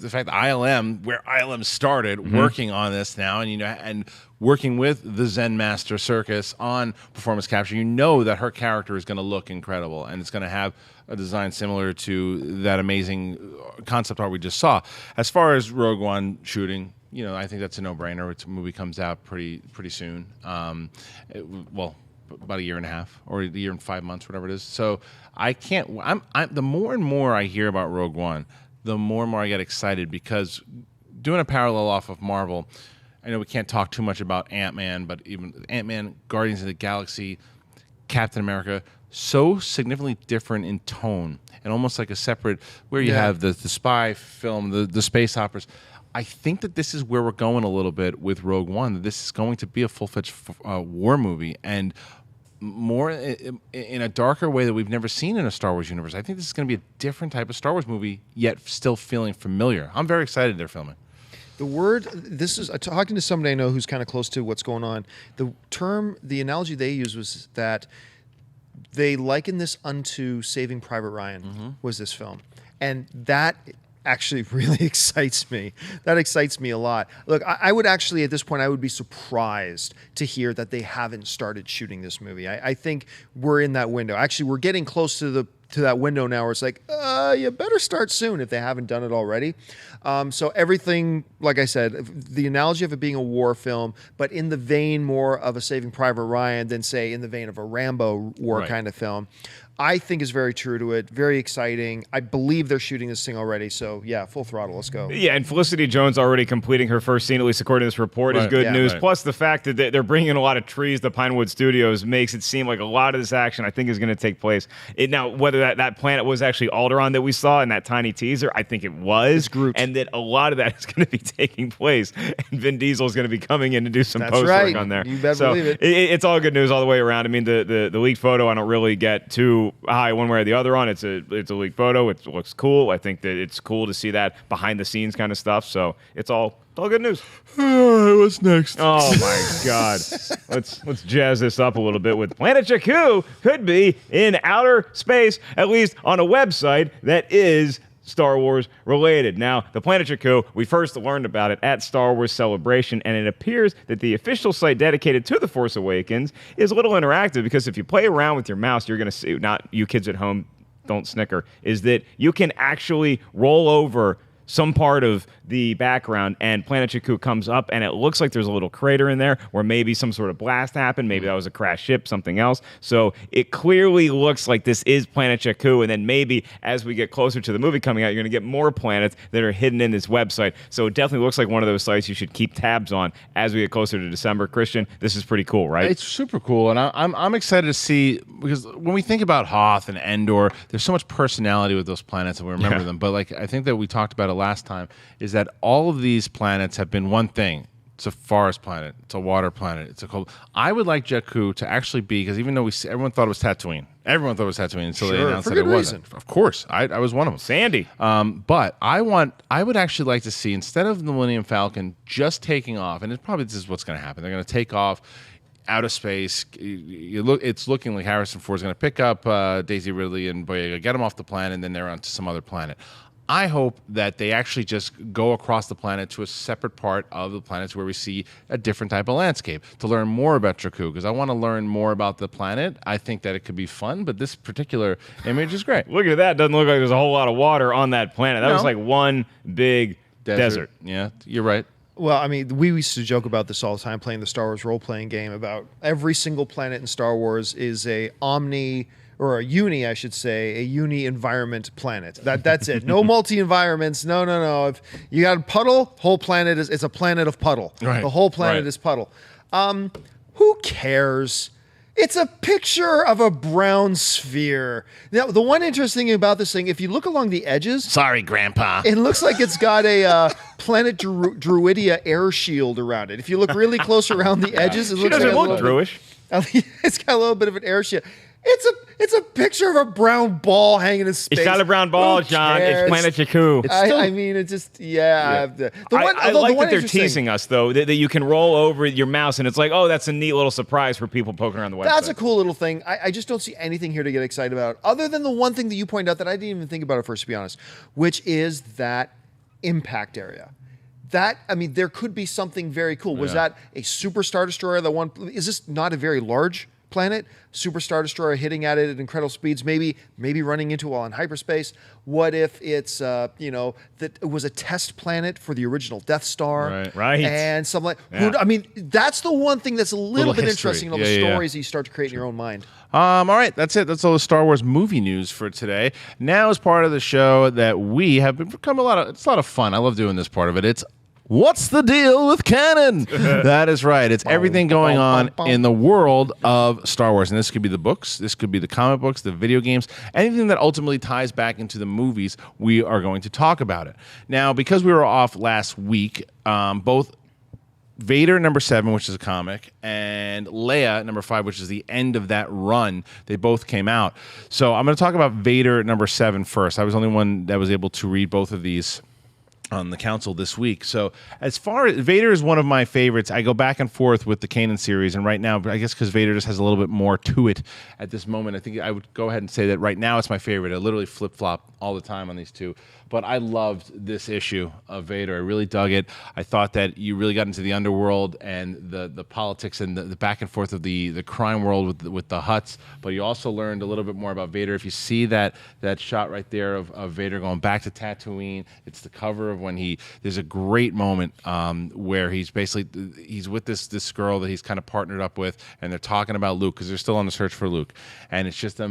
fact that ILM started working on this now, and working with the Zen Master Circus on performance capture, you know that her character is going to look incredible, and it's going to have a design similar to that amazing concept art we just saw. As far as Rogue One shooting, I think that's a no-brainer. It's a movie comes out pretty soon. About a year and a half or a year and 5 months, whatever it is. So I can't. The more and more I hear about Rogue One, the more and more I get excited, because doing a parallel off of Marvel, I know we can't talk too much about Ant-Man, but even Ant-Man, Guardians of the Galaxy, Captain America, so significantly different in tone and almost like a separate. Where you have the spy film, the space operas. I think that this is where we're going a little bit with Rogue One. That this is going to be a full-fledged war movie, and more in a darker way that we've never seen in a Star Wars universe. I think this is going to be a different type of Star Wars movie, yet still feeling familiar. I'm very excited they're filming. This is talking to somebody I know who's kind of close to what's going on. The analogy they used was that they liken this unto Saving Private Ryan, was this film. And that actually really excites me. That excites me a lot. Look, I would actually, at this point, I would be surprised to hear that they haven't started shooting this movie. I think we're in that window. Actually, we're getting close to that window now where it's like, you better start soon if they haven't done it already. So everything, like I said, the analogy of it being a war film, but in the vein more of a Saving Private Ryan than, say, in the vein of a Rambo war kind of film, I think is very true to it. Very exciting. I believe they're shooting this thing already. So, yeah, full throttle. Let's go. Yeah, and Felicity Jones already completing her first scene, at least according to this report, is good news. Plus, the fact that they're bringing in a lot of trees to Pinewood Studios makes it seem like a lot of this action, I think, is going to take place. Now, whether that planet was actually Alderaan that we saw in that tiny teaser, I think it was. It's Groot. And that a lot of that is going to be taking place. And Vin Diesel is going to be coming in to do some post work on there. You better believe it. It's all good news all the way around. I mean, the leaked photo, I don't really get too high one way or the other on. It's a leaked photo. It looks cool. I think that it's cool to see that behind the scenes kind of stuff. So it's all good news. What's next? Oh my God. Let's jazz this up a little bit with Planet Jakku could be in outer space, at least on a website that is Star Wars related. Now, the Planet Jakku, we first learned about it at Star Wars Celebration, and it appears that the official site dedicated to The Force Awakens is a little interactive, because if you play around with your mouse, you're going to see, not you kids at home, don't snicker, is that you can actually roll over some part of the background, and Planet Jakku comes up, and it looks like there's a little crater in there where maybe some sort of blast happened. Maybe that was a crashed ship, something else. So it clearly looks like this is Planet Jakku, and then maybe as we get closer to the movie coming out, you're going to get more planets that are hidden in this website. So it definitely looks like one of those sites you should keep tabs on as we get closer to December. Kristian, this is pretty cool, right? It's super cool, and I'm excited to see, because when we think about Hoth and Endor, there's so much personality with those planets, and we remember them. But like, I think that we talked about it last time, is that all of these planets have been one thing. It's a forest planet. It's a water planet. It's a cold. I would like Jakku to actually be, because even though everyone thought it was Tatooine. Everyone thought it was Tatooine until they announced that it wasn't. Of course. I was one of them. Sandy. But I would actually like to see, instead of the Millennium Falcon just taking off, and this is what's going to happen. They're going to take off out of space. It's looking like Harrison Ford's going to pick up Daisy Ridley and Boyega, get them off the planet, and then they're onto some other planet. I hope that they actually just go across the planet to a separate part of the planet where we see a different type of landscape to learn more about Jakku, because I want to learn more about the planet. I think that it could be fun, but this particular image is great. Look at that. Doesn't look like there's a whole lot of water on that planet. That was like one big desert. Yeah, you're right. Well, I mean, we used to joke about this all the time playing the Star Wars role-playing game about every single planet in Star Wars is a uni, I should say, a uni-environment planet. That's it. No multi-environments. No. If you got a puddle, whole planet it's a planet of puddle. Right. The whole planet is puddle. Who cares? It's a picture of a brown sphere. Now, the one interesting thing about this thing, if you look along the edges... Sorry, Grandpa. It looks like it's got a Planet Druidia air shield around it. If you look really close around the edges, it looks like look Druish. It's got a little bit of an air shield. It's a picture of a brown ball hanging in space. It's got a brown ball, John. It's Planet Jakku. I mean, it's just, I like that they're teasing us, though, that you can roll over your mouse, and it's like, oh, that's a neat little surprise for people poking around the website. That's a cool little thing. I just don't see anything here to get excited about, other than the one thing that you pointed out that I didn't even think about at first, to be honest, which is that impact area. There could be something very cool. Was that a Super Star Destroyer? Is this not a very large planet? Super Star Destroyer hitting at it at incredible speeds, maybe running into it while in hyperspace. What if it's that it was a test planet for the original Death Star, right? And something like that's the one thing that's a little bit interesting in all the stories that you start to create in your own mind. All right, that's it. That's all the Star Wars movie news for today. Now is part of the show that we have become it's a lot of fun. I love doing this part of it. It's What's the Deal with Canon? That is right. It's everything going on in the world of Star Wars. And this could be the books. This could be the comic books, the video games, anything that ultimately ties back into the movies. We are going to talk about it. Now, because we were off last week, both Vader number 7, which is a comic, and Leia number 5, which is the end of that run. They both came out. So I'm going to talk about Vader number 7 first. I was the only one that was able to read both of these on the council this week. So as far as Vader is one of my favorites, I go back and forth with the Kanan series, and right now, I guess because Vader just has a little bit more to it at this moment, I think I would go ahead and say that right now it's my favorite. I literally flip-flop all the time on these two. But I loved this issue of Vader. I really dug it. I thought that you really got into the underworld and the politics and the back and forth of the crime world with the Hutts. But you also learned a little bit more about Vader. If you see that shot right there of Vader going back to Tatooine, it's the cover of when there's a great moment where he's with this girl that he's kind of partnered up with, and they're talking about Luke because they're still on the search for Luke. And it's just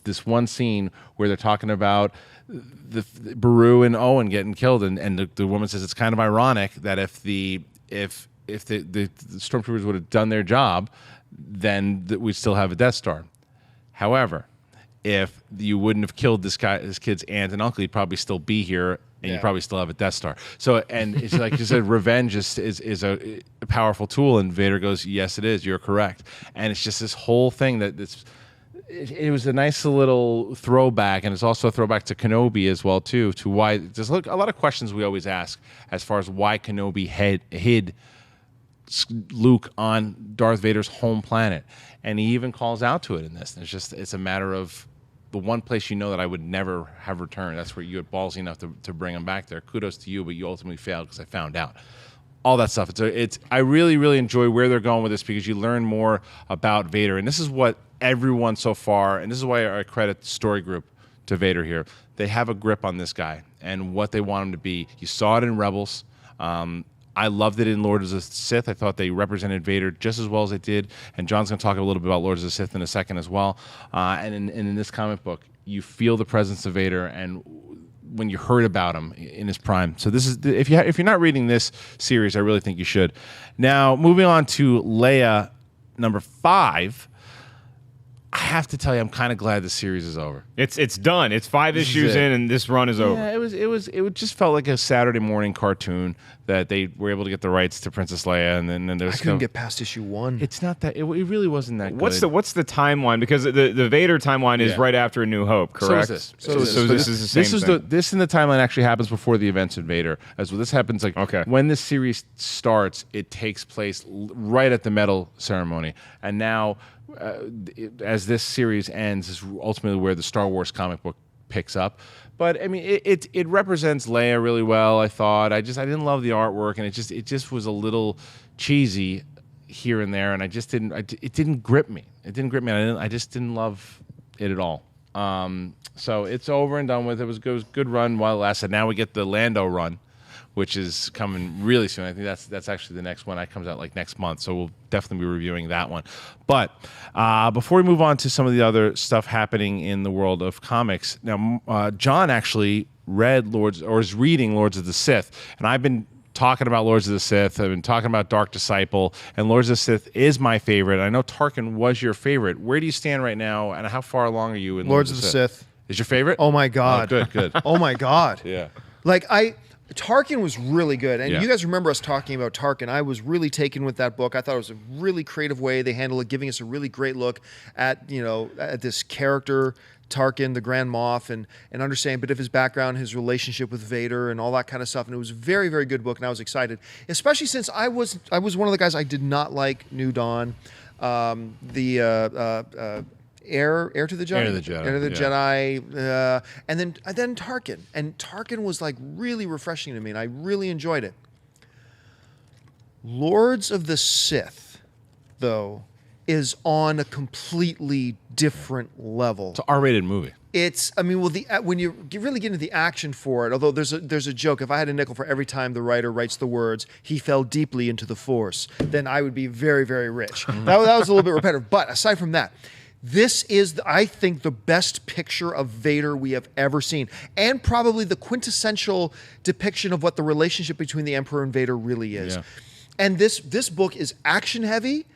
this one scene where they're talking about the Beru and Owen getting killed, and the woman says it's kind of ironic that if the stormtroopers would have done their job, then we'd still have a Death Star. However, if you wouldn't have killed this kid's aunt and uncle, he'd probably still be here, and you'd probably still have a Death Star. So, and it's like you said, revenge is a powerful tool, and Vader goes, yes, it is. You're correct. And it's just this whole thing it was a nice little throwback, and it's also a throwback to Kenobi as well, too, to why there's a lot of questions we always ask as far as why Kenobi hid Luke on Darth Vader's home planet. And he even calls out to it in this. It's a matter of the one place you know that I would never have returned. That's where you had ballsy enough to bring him back there. Kudos to you, but you ultimately failed because I found out. All that stuff. I really, really enjoy where they're going with this because you learn more about Vader. And this is what everyone so far, and this is why I credit the story group to Vader here. They have a grip on this guy and what they want him to be. You saw it in Rebels. I loved it in Lords of the Sith. I thought they represented Vader just as well as they did. And John's going to talk a little bit about Lords of the Sith in a second as well. And in this comic book, you feel the presence of Vader and when you heard about him in his prime. So this is if you're not reading this series, I really think you should. Now, moving on to Leia number 5. I have to tell you, I'm kind of glad the series is over. It's done. It's 5 issues in, and this run is over. Yeah, it just felt like a Saturday morning cartoon that they were able to get the rights to Princess Leia, and then there was I couldn't get past issue 1. It's not that. It really wasn't that good. What's the timeline? Because the Vader timeline is right after A New Hope, correct? So this is the same thing. This in the timeline actually happens before the events of Vader. As well, this happens when this series starts, it takes place right at the medal ceremony, and now. As this series ends, is ultimately where the Star Wars comic book picks up. But I mean, it represents Leia really well. I thought I didn't love the artwork, and it just was a little cheesy here and there, and it didn't grip me. It didn't grip me. I just didn't love it at all. So it's over and done with. It was a good run while it lasted. Now we get the Lando run, which is coming really soon. I think that's actually the next one that comes out like next month. So we'll definitely be reviewing that one. But before we move on to some of the other stuff happening in the world of comics, now John actually is reading Lords of the Sith, and I've been talking about Lords of the Sith. I've been talking about Dark Disciple, and Lords of the Sith is my favorite. I know Tarkin was your favorite. Where do you stand right now, and how far along are you in Lords of the Sith? Is your favorite? Oh my God! Oh, good. Oh my God! Yeah. Tarkin was really good, and you guys remember us talking about Tarkin. I was really taken with that book. I thought it was a really creative way they handled it, giving us a really great look at this character Tarkin, the Grand Moff, and understanding a bit of his background, his relationship with Vader, and all that kind of stuff. And it was a very, very good book, and I was excited, especially since I was one of the guys I did not like New Dawn, Heir to the Jedi. And then Tarkin. And Tarkin was like really refreshing to me, and I really enjoyed it. Lords of the Sith, though, is on a completely different level. It's an R-rated movie. When you really get into the action for it, although there's a joke, if I had a nickel for every time the writer writes the words, "He fell deeply into the Force," then I would be very, very rich. That was a little bit repetitive. But aside from that, this is, I think, the best picture of Vader we have ever seen, and probably the quintessential depiction of what the relationship between the Emperor and Vader really is. Yeah. And this book is action heavy,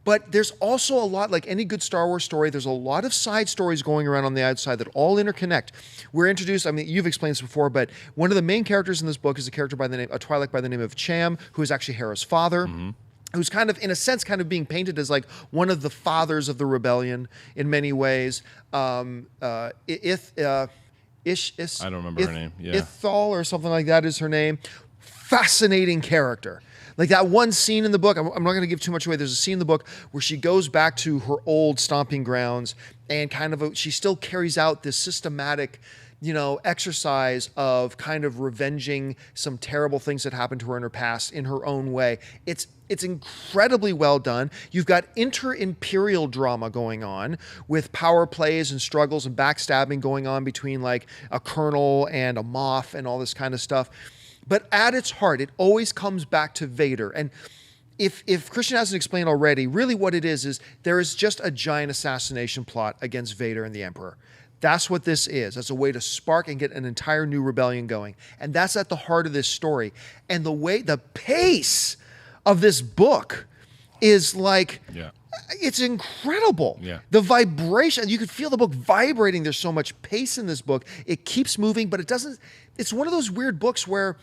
But there's also a lot, like any good Star Wars story, there's a lot of side stories going around on the outside that all interconnect. We're introduced, I mean, you've explained this before, but one of the main characters in this book is a character by the name, a Twi'lek by the name of Cham, who is actually Hera's father. Who's kind of, in a sense, kind of being painted as like one of the fathers of the rebellion in many ways. I don't remember her name. Yeah. Ithal or something like that is her name. Fascinating character. Like that one scene in the book, I'm not going to give too much away. There's a scene in the book where she goes back to her old stomping grounds and kind of she still carries out this systematic, exercise of kind of revenging some terrible things that happened to her in her past in her own way. It's incredibly well done. You've got inter-imperial drama going on with power plays and struggles and backstabbing going on between like a colonel and a Moff and all this kind of stuff. But at its heart, it always comes back to Vader. And if Kristian hasn't explained already, really what it is there is just a giant assassination plot against Vader and the Emperor. That's what this is. As a way to spark and get an entire new rebellion going. And that's at the heart of this story. And the pace of this book is like, it's incredible. Yeah. The vibration, you could feel the book vibrating. There's so much pace in this book. It keeps moving, but it doesn't, it's one of those weird books where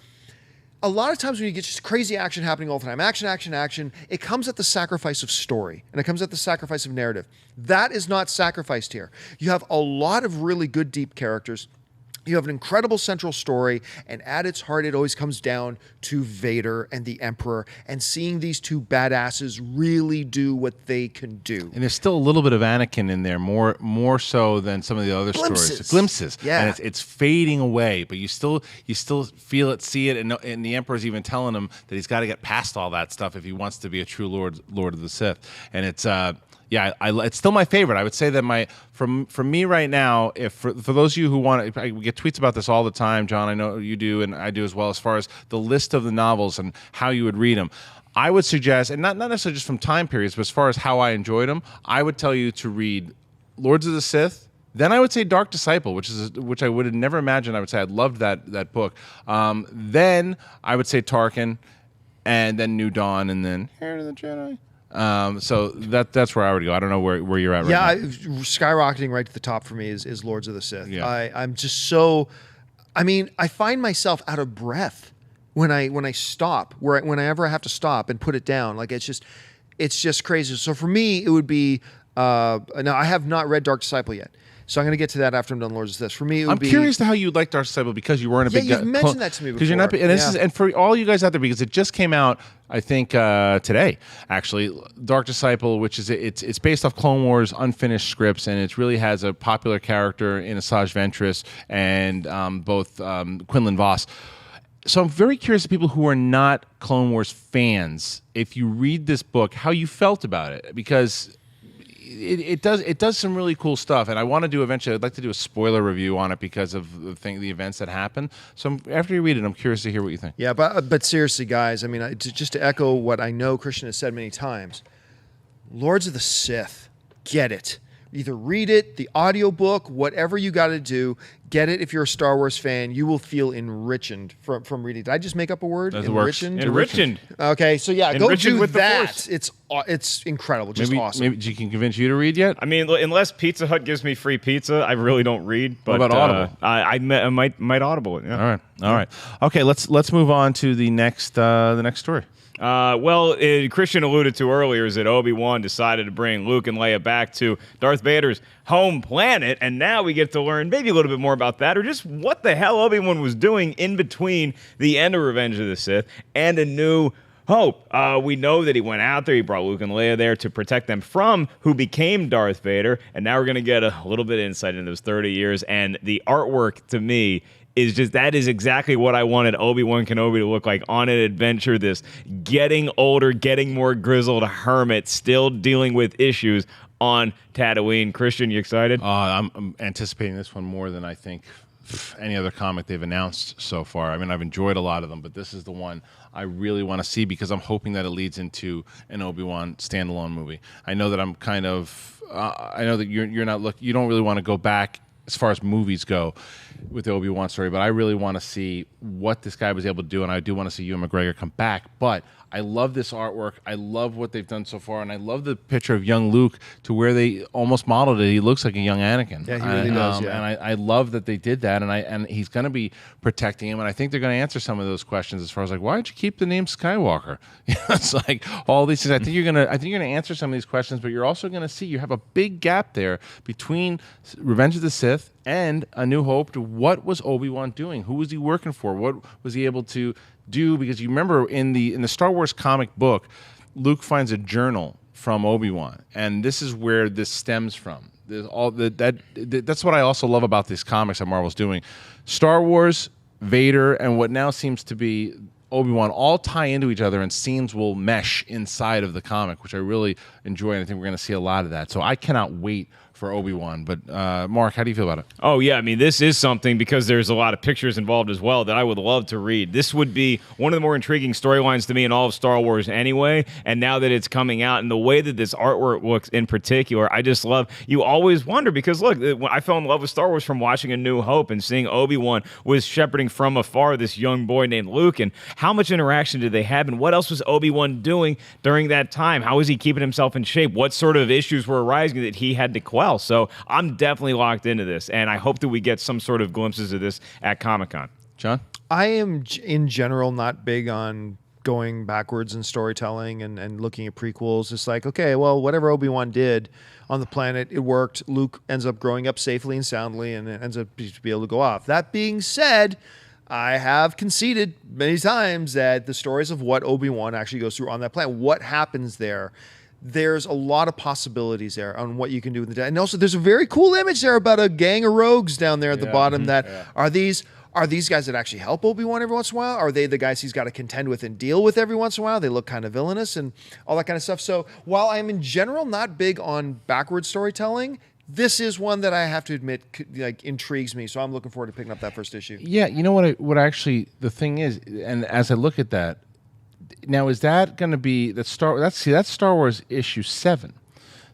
a lot of times when you get just crazy action happening all the time, action, it comes at the sacrifice of story and it comes at the sacrifice of narrative. That is not sacrificed here. You have a lot of really good, deep characters. You have an incredible central story, and at its heart, it always comes down to Vader and the Emperor and seeing these two badasses really do what they can do. And there's still a little bit of Anakin in there, more so than some of the other stories. Glimpses. Yeah. And it's fading away, but you still feel it, see it, and the Emperor's even telling him that he's got to get past all that stuff if he wants to be a true Lord of the Sith. And it's it's still my favorite. I would say that from me right now, if for those of you who want to, we get tweets about this all the time, John, I know you do, and I do as well, as far as the list of the novels and how you would read them. I would suggest, and not necessarily just from time periods, but as far as how I enjoyed them, I would tell you to read Lords of the Sith. Then I would say Dark Disciple, which I would have never imagined I would say. I loved that book. Then I would say Tarkin, and then New Dawn, and then Heir to the Jedi. So that's where I would go. I don't know where you're at right now. Yeah, skyrocketing right to the top for me is Lords of the Sith. Yeah. I'm just so, I find myself out of breath when I stop, whenever I have to stop and put it down. Like it's just crazy. So for me, it would be, now I have not read Dark Disciple yet. So I'm going to get to that after I'm done Lords of This. For me, I'm curious to how you like Dark Disciple because you weren't a big guy. You've mentioned that to me before. Because you're not, and for all you guys out there, because it just came out, I think today actually, Dark Disciple, which is it's based off Clone Wars unfinished scripts, and it really has a popular character in Asajj Ventress and both Quinlan Vos. So I'm very curious to people who are not Clone Wars fans, if you read this book, how you felt about it, because it does some really cool stuff, and I want to do eventually. I'd like to do a spoiler review on it because of the events that happen. So after you read it, I'm curious to hear what you think. Yeah, but seriously, guys, just to echo what I know Kristian has said many times, Lords of the Sith, get it. Either read it, the audiobook, whatever you got to do, get it. If you're a Star Wars fan, you will feel enriched from reading. Did I just make up a word? Enriched. Enriched. Okay, so yeah, Enriched go do with the that. Force. It's incredible, just awesome. Maybe you can convince you to read yet? Unless Pizza Hut gives me free pizza, I really don't read. But, what about Audible? I might Audible it. Yeah. All right. Okay, let's move on to the next story. Kristian alluded to earlier is that Obi-Wan decided to bring Luke and Leia back to Darth Vader's home planet, and now we get to learn maybe a little bit more about that, or just what the hell Obi-Wan was doing in between the end of Revenge of the Sith and A New Hope. We know that he went out there, he brought Luke and Leia there to protect them from who became Darth Vader, and now we're going to get a little bit of insight into those 30 years, and the artwork to me that is exactly what I wanted Obi-Wan Kenobi to look like on an adventure, this getting older, getting more grizzled hermit, still dealing with issues on Tatooine. Kristian, you excited? I'm anticipating this one more than I think any other comic they've announced so far. I've enjoyed a lot of them, but this is the one I really want to see because I'm hoping that it leads into an Obi-Wan standalone movie. I know that I'm kind of, I know that you're not you don't really want to go back as far as movies go with the Obi-Wan story, but I really want to see what this guy was able to do, and I do want to see Ewan McGregor come back. But I love this artwork. I love what they've done so far, and I love the picture of young Luke to where they almost modeled it. He looks like a young Anakin. Yeah, he really does. Yeah. And I love that they did that, and he's going to be protecting him, and I think they're going to answer some of those questions as far as like, why did you keep the name Skywalker? It's like all these things. I think you're going to answer some of these questions, but you're also going to see you have a big gap there between Revenge of the Sith and A New Hope. To what was Obi-Wan doing? Who was he working for? What was he able to do? Because you remember in the Star Wars comic book, Luke finds a journal from Obi-Wan, and this is where this stems from. That's what I also love about these comics that Marvel's doing. Star Wars, Vader, and what now seems to be Obi-Wan all tie into each other, and scenes will mesh inside of the comic, which I really enjoy, and I think we're going to see a lot of that. So I cannot wait for Obi-Wan. But Mark, how do you feel about it? Oh, yeah. I mean, this is something, because there's a lot of pictures involved as well, that I would love to read. This would be one of the more intriguing storylines to me in all of Star Wars anyway. And now that it's coming out, and the way that this artwork looks in particular, I just love. You always wonder, because look, I fell in love with Star Wars from watching A New Hope and seeing Obi-Wan was shepherding from afar this young boy named Luke. And how much interaction did they have? And what else was Obi-Wan doing during that time? How was he keeping himself in shape? What sort of issues were arising that he had to quell? So I'm definitely locked into this, and I hope that we get some sort of glimpses of this at Comic-Con. John? I am, in general, not big on going backwards in storytelling and looking at prequels. It's like, okay, well, whatever Obi-Wan did on the planet, it worked. Luke ends up growing up safely and soundly and ends up to be able to go off. That being said, I have conceded many times that the stories of what Obi-Wan actually goes through on that planet, what happens there, there's a lot of possibilities there on what you can do with the dead. And also, there's a very cool image there about a gang of rogues down there at the bottom. Are these guys that actually help Obi-Wan every once in a while? Are they the guys he's got to contend with and deal with every once in a while? They look kind of villainous and all that kind of stuff. So while I'm in general not big on backward storytelling, this is one that I have to admit intrigues me. So I'm looking forward to picking up that first issue. Yeah, you know what actually the thing is, and as I look at that, now, is that going to be that's Star Wars issue 7?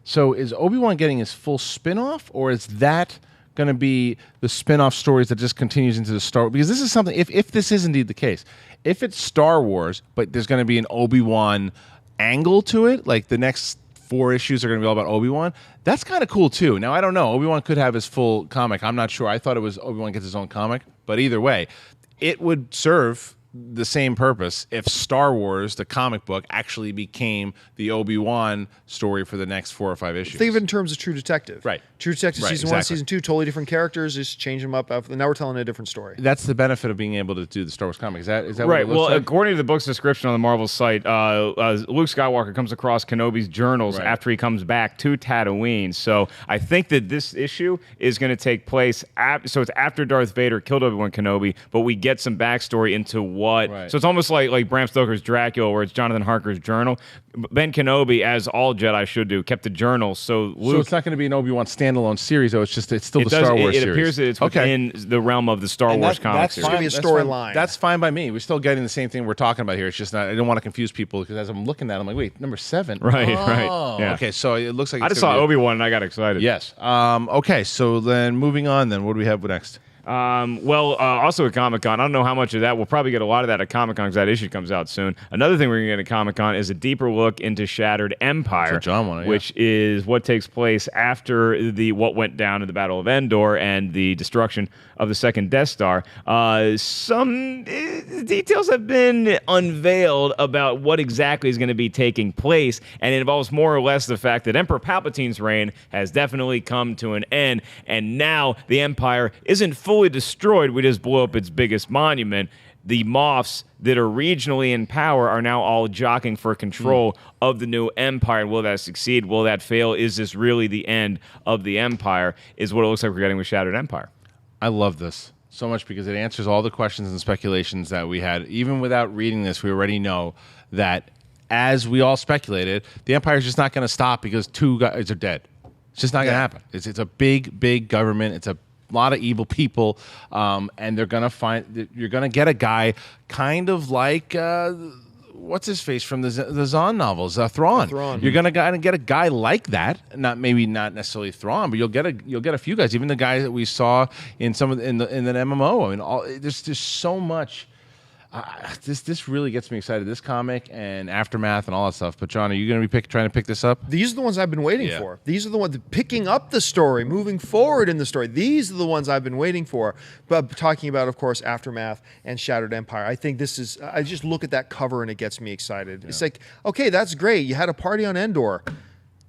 So is Obi-Wan getting his full spin-off, or is that going to be the spin-off stories that just continues into the Star? Because this is something. If this is indeed the case, if it's Star Wars, but there's going to be an Obi-Wan angle to it, like the next 4 issues are going to be all about Obi-Wan. That's kind of cool too. Now I don't know. Obi-Wan could have his full comic. I'm not sure. I thought it was Obi-Wan gets his own comic, but either way, it would serve the same purpose if Star Wars, the comic book, actually became the Obi-Wan story for the next 4 or 5 issues. Think of it in terms of True Detective. Right. True Detective season 1, season 2, totally different characters, just change them up. Now we're telling a different story. That's the benefit of being able to do the Star Wars comic. Is that right? What it looks like? According to the book's description on the Marvel site, Luke Skywalker comes across Kenobi's journals after he comes back to Tatooine. So I think that this issue is going to take place. So it's after Darth Vader killed Obi-Wan Kenobi, but we get some backstory into what. Right. So it's almost like Bram Stoker's Dracula, where it's Jonathan Harker's journal. Ben Kenobi, as all Jedi should do, kept the journal. So it's not going to be an Obi-Wan standalone series, though. It's still the Star Wars series. It appears that it's within the realm of the Star Wars comics. It's going to be a storyline. That's fine by me. We're still getting the same thing we're talking about here. It's just not. I don't want to confuse people, because as I'm looking at it, I'm like, wait, number 7. Right. Yeah. Okay, so it looks like I just saw Obi-Wan and I got excited. Yes. Okay, so then moving on. Then what do we have next? Also at Comic-Con, I don't know how much of that. We'll probably get a lot of that at Comic-Con, because that issue comes out soon. Another thing we're going to get at Comic-Con is a deeper look into Shattered Empire, which is what takes place after what went down in the Battle of Endor and the destruction of the second Death Star. Some details have been unveiled about what exactly is going to be taking place, and it involves more or less the fact that Emperor Palpatine's reign has definitely come to an end, and now the Empire isn't fully destroyed. We just blew up its biggest monument. The Moffs that are regionally in power are now all jockeying for control of the new empire. And will that succeed? Will that fail? Is this really the end of the empire? Is what it looks like we're getting with Shattered Empire. I love this so much, because it answers all the questions and speculations that we had. Even without reading this, we already know that, as we all speculated, the empire is just not going to stop because 2 guys are dead. It's just not going to happen. It's a big government. It's a lot of evil people, and they're gonna you're gonna get a guy kind of like what's his face from the Zahn novels, Thrawn. You're gonna get a guy like that, not necessarily Thrawn, but you'll get a few guys, even the guys that we saw in some of in the MMO. I mean, there's so much. This really gets me excited. This comic and Aftermath and all that stuff. But John, are you going to be trying to pick this up? These are the ones I've been waiting for. These are the ones picking up the story, moving forward in the story. These are the ones I've been waiting for. But talking about, of course, Aftermath and Shattered Empire. I think this is. I just look at that cover and it gets me excited. Yeah. It's like, okay, that's great. You had a party on Endor.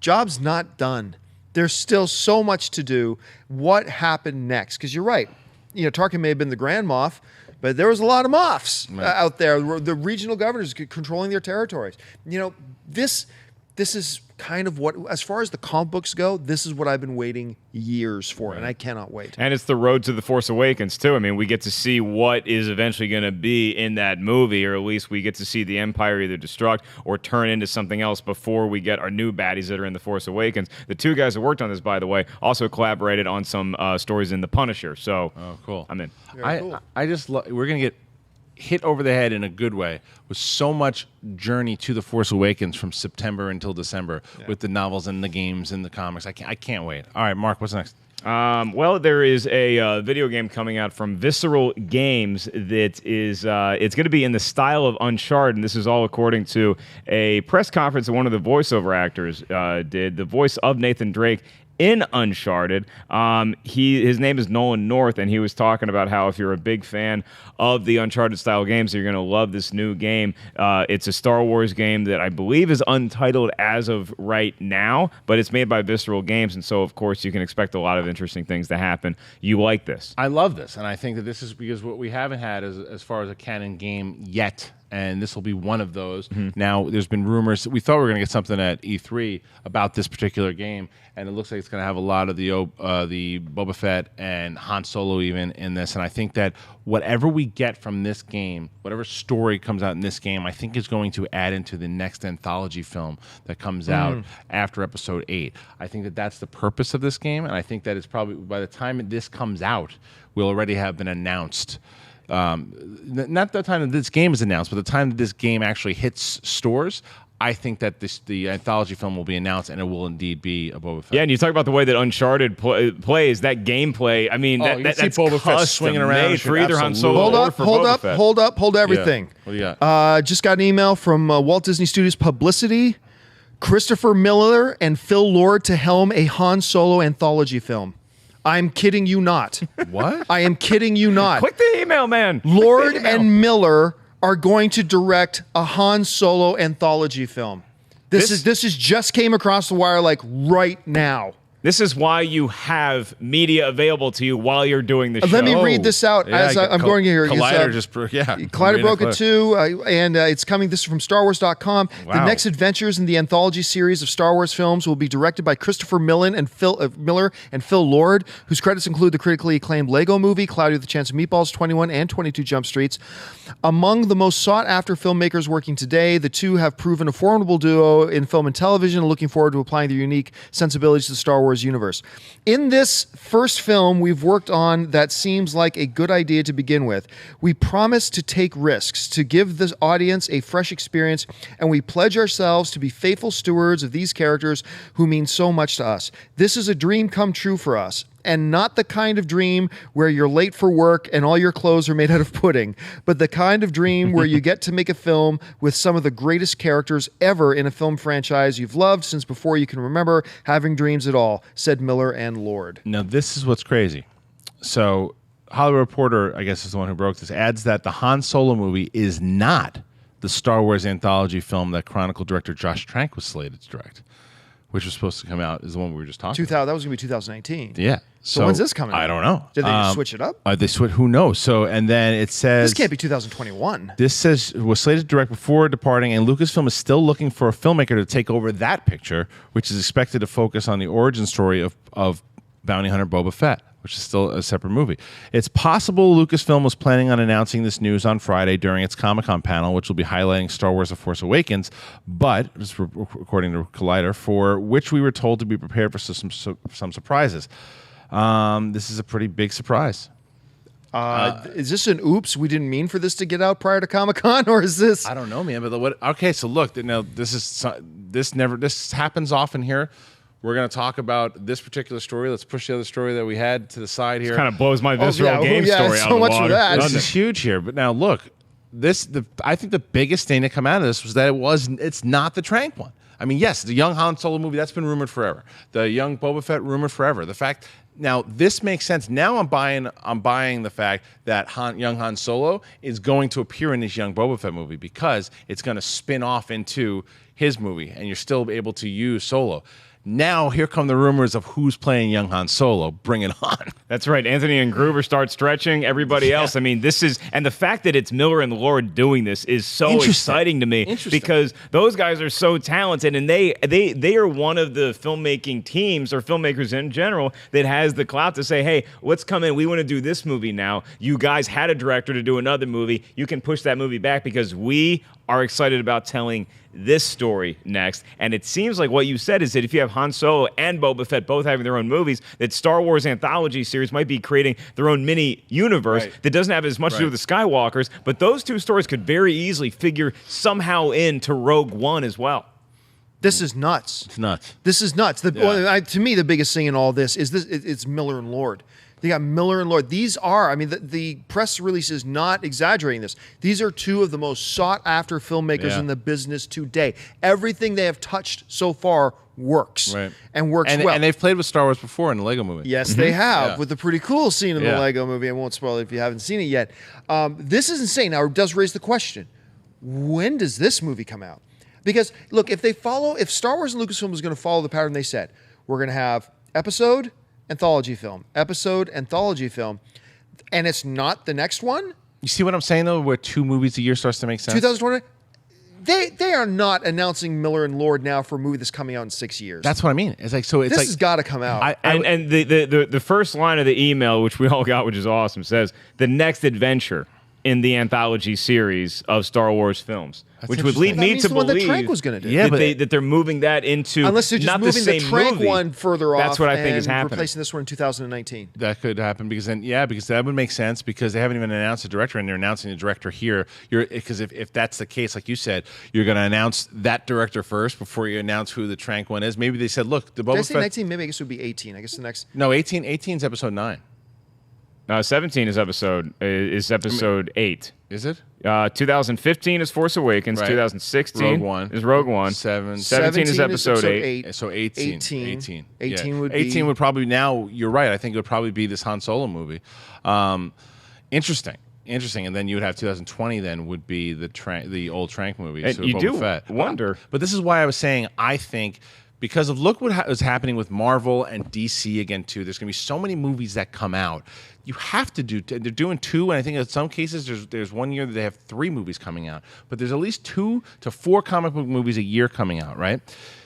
Job's not done. There's still so much to do. What happened next? Because you're right. Tarkin may have been the Grand Moff, but there was a lot of Moffs out there. The regional governors controlling their territories. This is kind of what, as far as the comic books go, this is what I've been waiting years for, and I cannot wait. And it's the road to the Force Awakens, too. I mean, we get to see what is eventually going to be in that movie, or at least we get to see the Empire either destruct or turn into something else before we get our new baddies that are in the Force Awakens. The two guys that worked on this, by the way, also collaborated on some stories in The Punisher. So, cool. I'm in. Cool. I just we're going to get hit over the head in a good way with so much journey to the Force Awakens from September until December with the novels and the games and the comics. I can't wait. All right, Mark, what's next? Well, there is a video game coming out from Visceral Games that is it's going to be in the style of Uncharted, and this is all according to a press conference that one of the voiceover actors did. The voice of Nathan Drake in Uncharted. His name is Nolan North, and he was talking about how if you're a big fan of the Uncharted-style games, you're going to love this new game. It's a Star Wars game that I believe is untitled as of right now, but it's made by Visceral Games, and so, of course, you can expect a lot of interesting things to happen. You like this? I love this, and I think that this is because what we haven't had as far as a canon game yet, and this will be one of those. Now, there's been rumors. We thought we were going to get something at E3 about this particular game, and it looks like it's going to have a lot of the Boba Fett and Han Solo even in this. And I think that whatever we get from this game, whatever story comes out in this game, I think is going to add into the next anthology film that comes out after Episode 8. I think that that's the purpose of this game, and I think that it's probably, by the time this comes out, will already have been announced. Not the time that this game is announced, but the time that this game actually hits stores, I think that the anthology film will be announced, and it will indeed be a Boba Fett. Yeah, and you talk about the way that Uncharted plays, that gameplay. I mean, that's Boba Fett swinging around for either Han Solo or for Boba Fett. Hold everything. Yeah. What do you got? Just got an email from Walt Disney Studios Publicity. Christopher Miller and Phil Lord to helm a Han Solo anthology film. I'm kidding you not. What? I am kidding you not. Click the email, man. Lord and Miller are going to direct a Han Solo anthology film. This is just came across the wire like right now. This is why you have media available to you while you're doing the show. Let me read this out as I'm going here. Collider just broke. Yeah, Collider broke it too, and it's coming. This is from StarWars.com. Wow. The next adventures in the anthology series of Star Wars films will be directed by Christopher Miller and Phil Lord, whose credits include the critically acclaimed Lego Movie, Cloudy with a Chance of Meatballs, 21 and 22 Jump Streets. Among the most sought-after filmmakers working today, the two have proven a formidable duo in film and television, and looking forward to applying their unique sensibilities to the Star Wars universe. In this first film we've worked on that seems like a good idea to begin with, we promise to take risks, to give the audience a fresh experience, and we pledge ourselves to be faithful stewards of these characters who mean so much to us. This is a dream come true for us, and not the kind of dream where you're late for work and all your clothes are made out of pudding, but the kind of dream where you get to make a film with some of the greatest characters ever in a film franchise you've loved since before you can remember having dreams at all, said Miller and Lord. Now, this is what's crazy. So, Hollywood Reporter, I guess is the one who broke this, adds that the Han Solo movie is not the Star Wars anthology film that Chronicle director Josh Trank was slated to direct, which was supposed to come out, is the one we were just talking about. That was going to be 2019. Yeah. So when's this coming out? I don't know. Did they just switch it up? Who knows? So, and then it says... This can't be 2021. This says, was slated to direct before departing, and Lucasfilm is still looking for a filmmaker to take over that picture, which is expected to focus on the origin story of Bounty Hunter Boba Fett, which is still a separate movie. It's possible Lucasfilm was planning on announcing this news on Friday during its Comic-Con panel, which will be highlighting Star Wars The Force Awakens, but, according to Collider, for which we were told to be prepared for some surprises. This is a pretty big surprise. Is this an oops? We didn't mean for this to get out prior to Comic-Con, or is this? I don't know, man. But what? Okay, so look, now this happens often here. We're going to talk about this particular story. Let's push the other story that we had to the side here. Kind of blows my visceral game story out so of the much water. for that. This is huge here. But now look, I think the biggest thing to come out of this was that it's not the Trank one. I mean, yes, the young Han Solo movie, that's been rumored forever. The young Boba Fett rumored forever. The fact now this makes sense. Now I'm buying the fact that young Han Solo is going to appear in this young Boba Fett movie because it's going to spin off into his movie, and you're still able to use Solo. Now, here come the rumors of who's playing young Han Solo. Bring it on. That's right. Anthony and Gruber start stretching. Everybody else. I mean, and the fact that it's Miller and Lord doing this is so exciting to me because those guys are so talented, and they are one of the filmmaking teams or filmmakers in general that has the clout to say, hey, let's come in. We want to do this movie now. You guys had a director to do another movie. You can push that movie back because we are excited about telling this story next. And it seems like what you said is that if you have Han Solo and Boba Fett both having their own movies, that Star Wars Anthology series might be creating their own mini universe that doesn't have as much to do with the Skywalkers, but those two stories could very easily figure somehow into Rogue One as well. This is nuts. It's nuts. This is nuts. To me, the biggest thing in all this is it's Miller and Lord. They got Miller and Lord. These are, I mean, the press release is not exaggerating this. These are two of the most sought-after filmmakers in the business today. Everything they have touched so far works and works well. And they've played with Star Wars before in the Lego movie. Yes, they have, with the pretty cool scene in the Lego movie. I won't spoil it if you haven't seen it yet. This is insane. Now, it does raise the question, when does this movie come out? Because, look, if Star Wars and Lucasfilm is going to follow the pattern they said, we're going to have episode, anthology film, episode, anthology film, and it's not the next one. You see what I'm saying, though, where 2 movies a year starts to make sense? 2020, they are not announcing Miller and Lord now for a movie that's coming out in 6 years. That's what I mean. It's like, so it's this like, has got to come out. And the first line of the email, which we all got, which is awesome, says, the next adventure in the anthology series of Star Wars films, which would lead me to believe that Trank was going to do. That they're moving that into unless they're just not moving the the Trank movie. one further off. That's what I think is happening. Replacing this one in 2019. That could happen because that would make sense because they haven't even announced a director and they're announcing the director here. Because if that's the case, like you said, you're going to announce that director first before you announce who the Trank one is. Maybe they said, look, the Boba Did I say Fett 19? Maybe I guess it would be 18. I guess the next. No, 18 is episode 9. 17 is episode 8. Is it? 2015 is Force Awakens. Right. 2016 is Rogue One. 17 is episode 8. So 18. 18 would be. 18 would probably, now you're right. I think it would probably be this Han Solo movie. Interesting. And then you would have 2020 then would be the old Trank movie. And so you Boba do Fett. wonder. But this is why I was saying I think because of look what is happening with Marvel and DC again too. There's going to be so many movies that come out. You have to do. They're doing 2, and I think in some cases there's one year that they have 3 movies coming out. But there's at least 2 to 4 comic book movies a year coming out, right?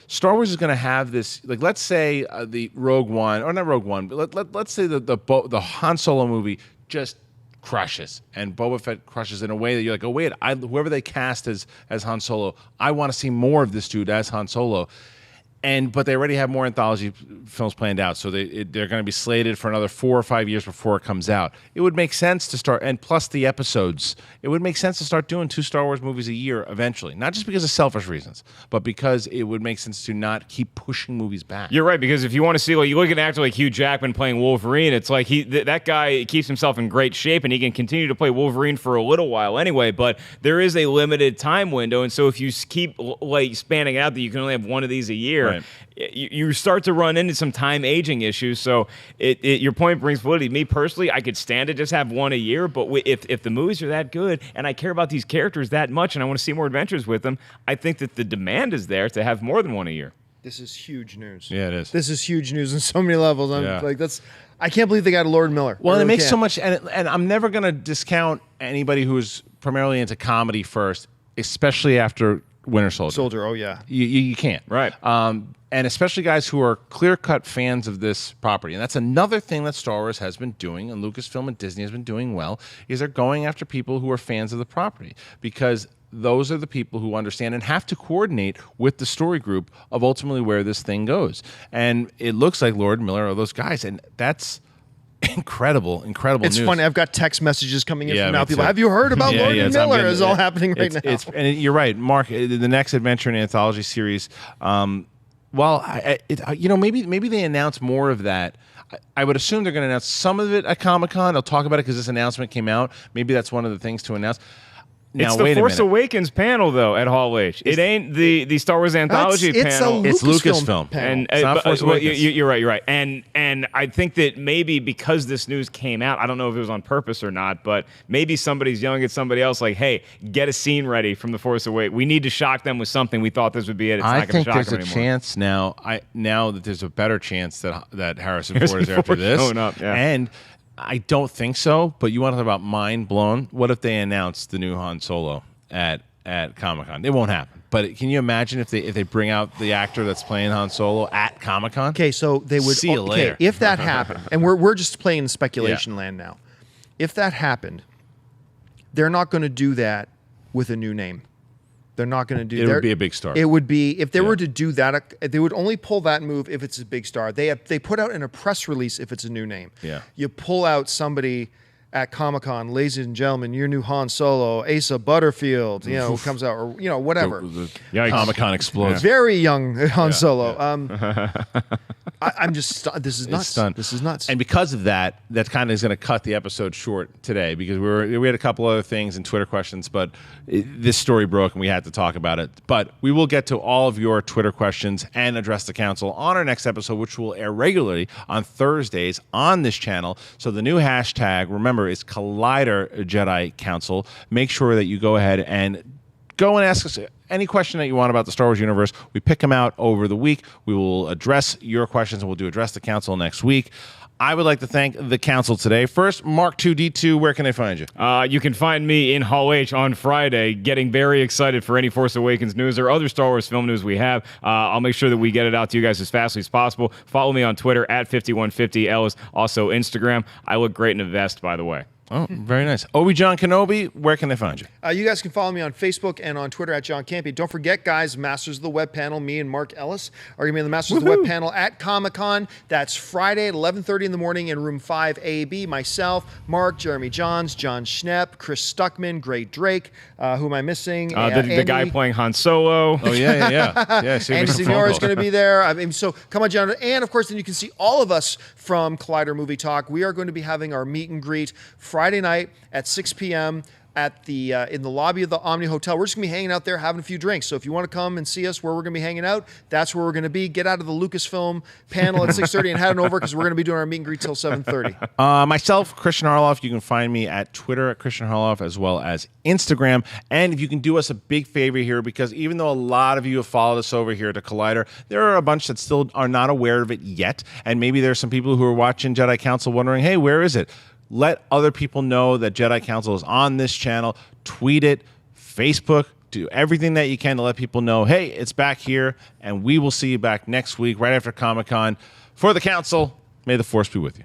Star Wars is going to have this. Like, let's say the Rogue One, or not Rogue One, but let's say the Han Solo movie just crushes and Boba Fett crushes in a way that you're like, oh wait, whoever they cast as Han Solo, I want to see more of this dude as Han Solo. But they already have more anthology films planned out, so they're going to be slated for another 4 or 5 years before it comes out. It would make sense to start, and plus the episodes, it would make sense to start doing 2 Star Wars movies a year eventually. Not just because of selfish reasons, but because it would make sense to not keep pushing movies back. You're right, because if you want to see, like, you look at an actor like Hugh Jackman playing Wolverine, it's like that guy keeps himself in great shape, and he can continue to play Wolverine for a little while anyway. But there is a limited time window, and so if you keep like spanning out that you can only have one of these a year. Right. You start to run into some time aging issues. So your point brings validity. Me personally, I could stand to just have one a year, but if the movies are that good and I care about these characters that much and I want to see more adventures with them, I think that the demand is there to have more than one a year. This is huge news. Yeah, it is. This is huge news on so many levels. I can't believe they got a Lord Miller. Well, it makes so much, and I'm never going to discount anybody who is primarily into comedy first, especially after Winter Soldier. Oh yeah. You can't. Right. And especially guys who are clear-cut fans of this property. And that's another thing that Star Wars has been doing, and Lucasfilm and Disney has been doing well, is they're going after people who are fans of the property. Because those are the people who understand and have to coordinate with the story group of ultimately where this thing goes. And it looks like Lord Miller are those guys. And that's incredible It's news. funny. I've got text messages coming in Yeah, from now. me People, too. have you heard about Yeah, Lord yeah, and I'm Miller? getting- It's all happening right now. And you're right, Mark. The next adventure in the anthology series. Maybe they announce more of that. I would assume they're going to announce some of it at Comic-Con. They'll talk about it because this announcement came out. Maybe that's one of the things to announce. Now, It's the wait Force a minute. Awakens panel, though, at Hall H. It ain't the Star Wars Anthology It's panel. a It's Lucasfilm. panel. And It's not Force Awakens. you're right. And I think that maybe because this news came out, I don't know if it was on purpose or not, but maybe somebody's yelling at somebody else like, "Hey, get a scene ready from the Force Awakens. We need to shock them with something. We thought this would be it. It's I not going think to shock there's them a anymore." chance now that there's a better chance that Harrison Ford is there after Ford this. showing up, yeah. And I don't think so. But you want to talk about mind blown? What if they announced the new Han Solo at Comic-Con? It won't happen. But can you imagine if they bring out the actor that's playing Han Solo at Comic-Con? Okay, so they would See you later. if that happened, and we're just playing in speculation land now. If that happened, they're not going to do that with a new name. They're not going to do. It would be a big star. It would be if they were to do that. They would only pull that move if it's a big star. They put out in a press release if it's a new name. Yeah. You pull out somebody at Comic-Con, ladies and gentlemen, your new Han Solo, Asa Butterfield, comes out, or whatever. Yikes. Comic-Con explodes. Very young Han Solo. I'm just this is nuts. stunned. This is nuts. And because of that kind of is going to cut the episode short today because we had a couple other things and Twitter questions, but this story broke and we had to talk about it. But we will get to all of your Twitter questions and address the council on our next episode, which will air regularly on Thursdays on this channel. So the new hashtag, remember, is Collider Jedi Council. Make sure that you go ahead and go and ask us any question that you want about the Star Wars universe. We pick them out over the week. We will address your questions, and we'll address the council next week. I would like to thank the council today. First, Mark 2D2, where can they find you? You can find me in Hall H on Friday, getting very excited for any Force Awakens news or other Star Wars film news we have. I'll make sure that we get it out to you guys as fast as possible. Follow me on Twitter at 5150 Ellis, also Instagram. I look great in a vest, by the way. Oh, very nice. Obi-Wan Kenobi, where can they find you? You guys can follow me on Facebook and on Twitter at John Campea. Don't forget, guys, Masters of the Web panel, me and Mark Ellis are going to be on the Masters of the Web panel at Comic-Con. That's Friday at 11:30 in the morning in room 5AB. Myself, Mark, Jeremy Johns, John Schnepp, Chris Stuckman, Gray Drake. Who am I missing? The guy playing Han Solo. Oh, yeah. Andy Signora is going to be there. I mean, so come on, John. And, of course, then you can see all of us from Collider Movie Talk. We are going to be having our meet and greet Friday night at 6 p.m. at the in the lobby of the Omni Hotel. We're just going to be hanging out there having a few drinks. So if you want to come and see us where we're going to be hanging out, that's where we're going to be. Get out of the Lucasfilm panel at 6:30 and head on over because we're going to be doing our meet and greet till 7:30. Myself, Kristian Harloff. You can find me at Twitter at Kristian Harloff as well as Instagram. And if you can do us a big favor here, because even though a lot of you have followed us over here to Collider, there are a bunch that still are not aware of it yet. And maybe there's some people who are watching Jedi Council wondering, hey, where is it? Let other people know that Jedi Council is on this channel. Tweet it, Facebook, do everything that you can to let people know, hey, it's back here, and we will see you back next week right after Comic-Con. For the Council, may the Force be with you.